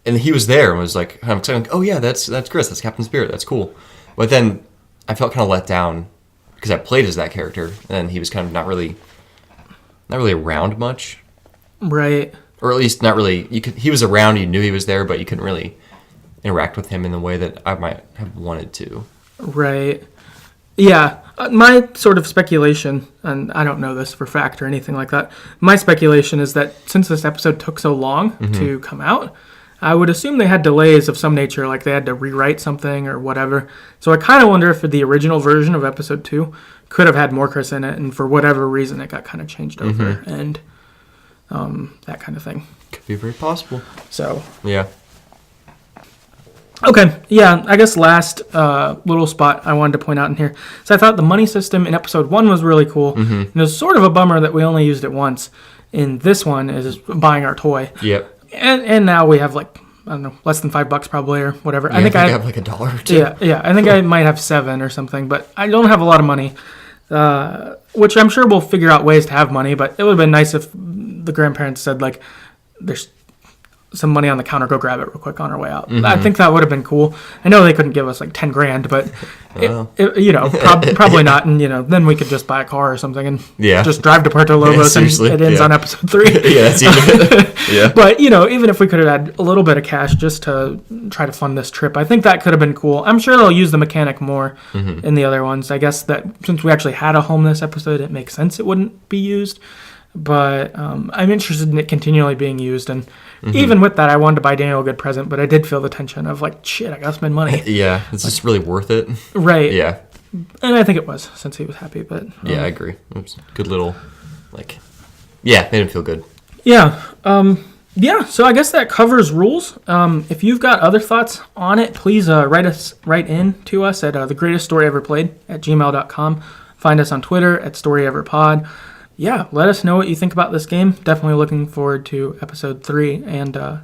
Speaker 2: And he was there and was, like, kind of excited. Like, oh, yeah, that's Chris. That's Captain Spirit. That's cool. But then I felt kind of let down because I played as that character. And then he was kind of not really around much.
Speaker 1: Right.
Speaker 2: Or at least not really. He was around, you knew he was there, but you couldn't really interact with him in the way that I might have wanted to.
Speaker 1: Right. Yeah. My sort of speculation, and I don't know this for fact or anything like that, my speculation is that since this episode took so long to come out, I would assume they had delays of some nature, like they had to rewrite something or whatever. So I kind of wonder if the original version of episode 2 could have had more Chris in it, and for whatever reason it got kind of changed over, and that kind of thing.
Speaker 2: Could be very possible.
Speaker 1: So.
Speaker 2: Yeah.
Speaker 1: Okay, yeah, I guess last little spot I wanted to point out in here. So I thought the money system in episode 1 was really cool. And it was sort of a bummer that we only used it once. In this one is buying our toy.
Speaker 2: Yep.
Speaker 1: And now we have, like, I don't know, less than $5 probably or whatever.
Speaker 2: Yeah, I think I have like $1 or $2.
Speaker 1: Yeah, I think I might have 7 or something, but I don't have a lot of money. Which I'm sure we'll figure out ways to have money, but it would have been nice if the grandparents said, like, there's some money on the counter, go grab it real quick on our way out. I think that would have been cool. I know they couldn't give us like $10,000, but probably not. And then we could just buy a car or something and just drive to Puerto Lobos, and it ends on episode 3.
Speaker 2: Yeah, that's it. Yeah.
Speaker 1: But even if we could have had a little bit of cash just to try to fund this trip, I think that could have been cool. I'm sure they'll use the mechanic more in the other ones. I guess that since we actually had a home this episode, it makes sense it wouldn't be used. But I'm interested in it continually being used, and even with that, I wanted to buy Daniel a good present, but I did feel the tension of like, shit, I gotta spend money.
Speaker 2: Yeah, it's just really worth it.
Speaker 1: Right.
Speaker 2: Yeah.
Speaker 1: And I think it was, since he was happy, but...
Speaker 2: yeah, I agree. It was a good little, made him feel good.
Speaker 1: Yeah. So I guess that covers rules. If you've got other thoughts on it, please write in to us at TheGreatestStoryEverPlayed@gmail.com. Find us on Twitter at StoryEverPod. Yeah, let us know what you think about this game. Definitely looking forward to episode 3, and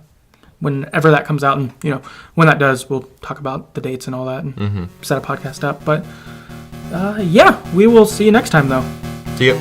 Speaker 1: whenever that comes out, and when that does, we'll talk about the dates and all that, and set a podcast up. But we will see you next time, though.
Speaker 2: See ya.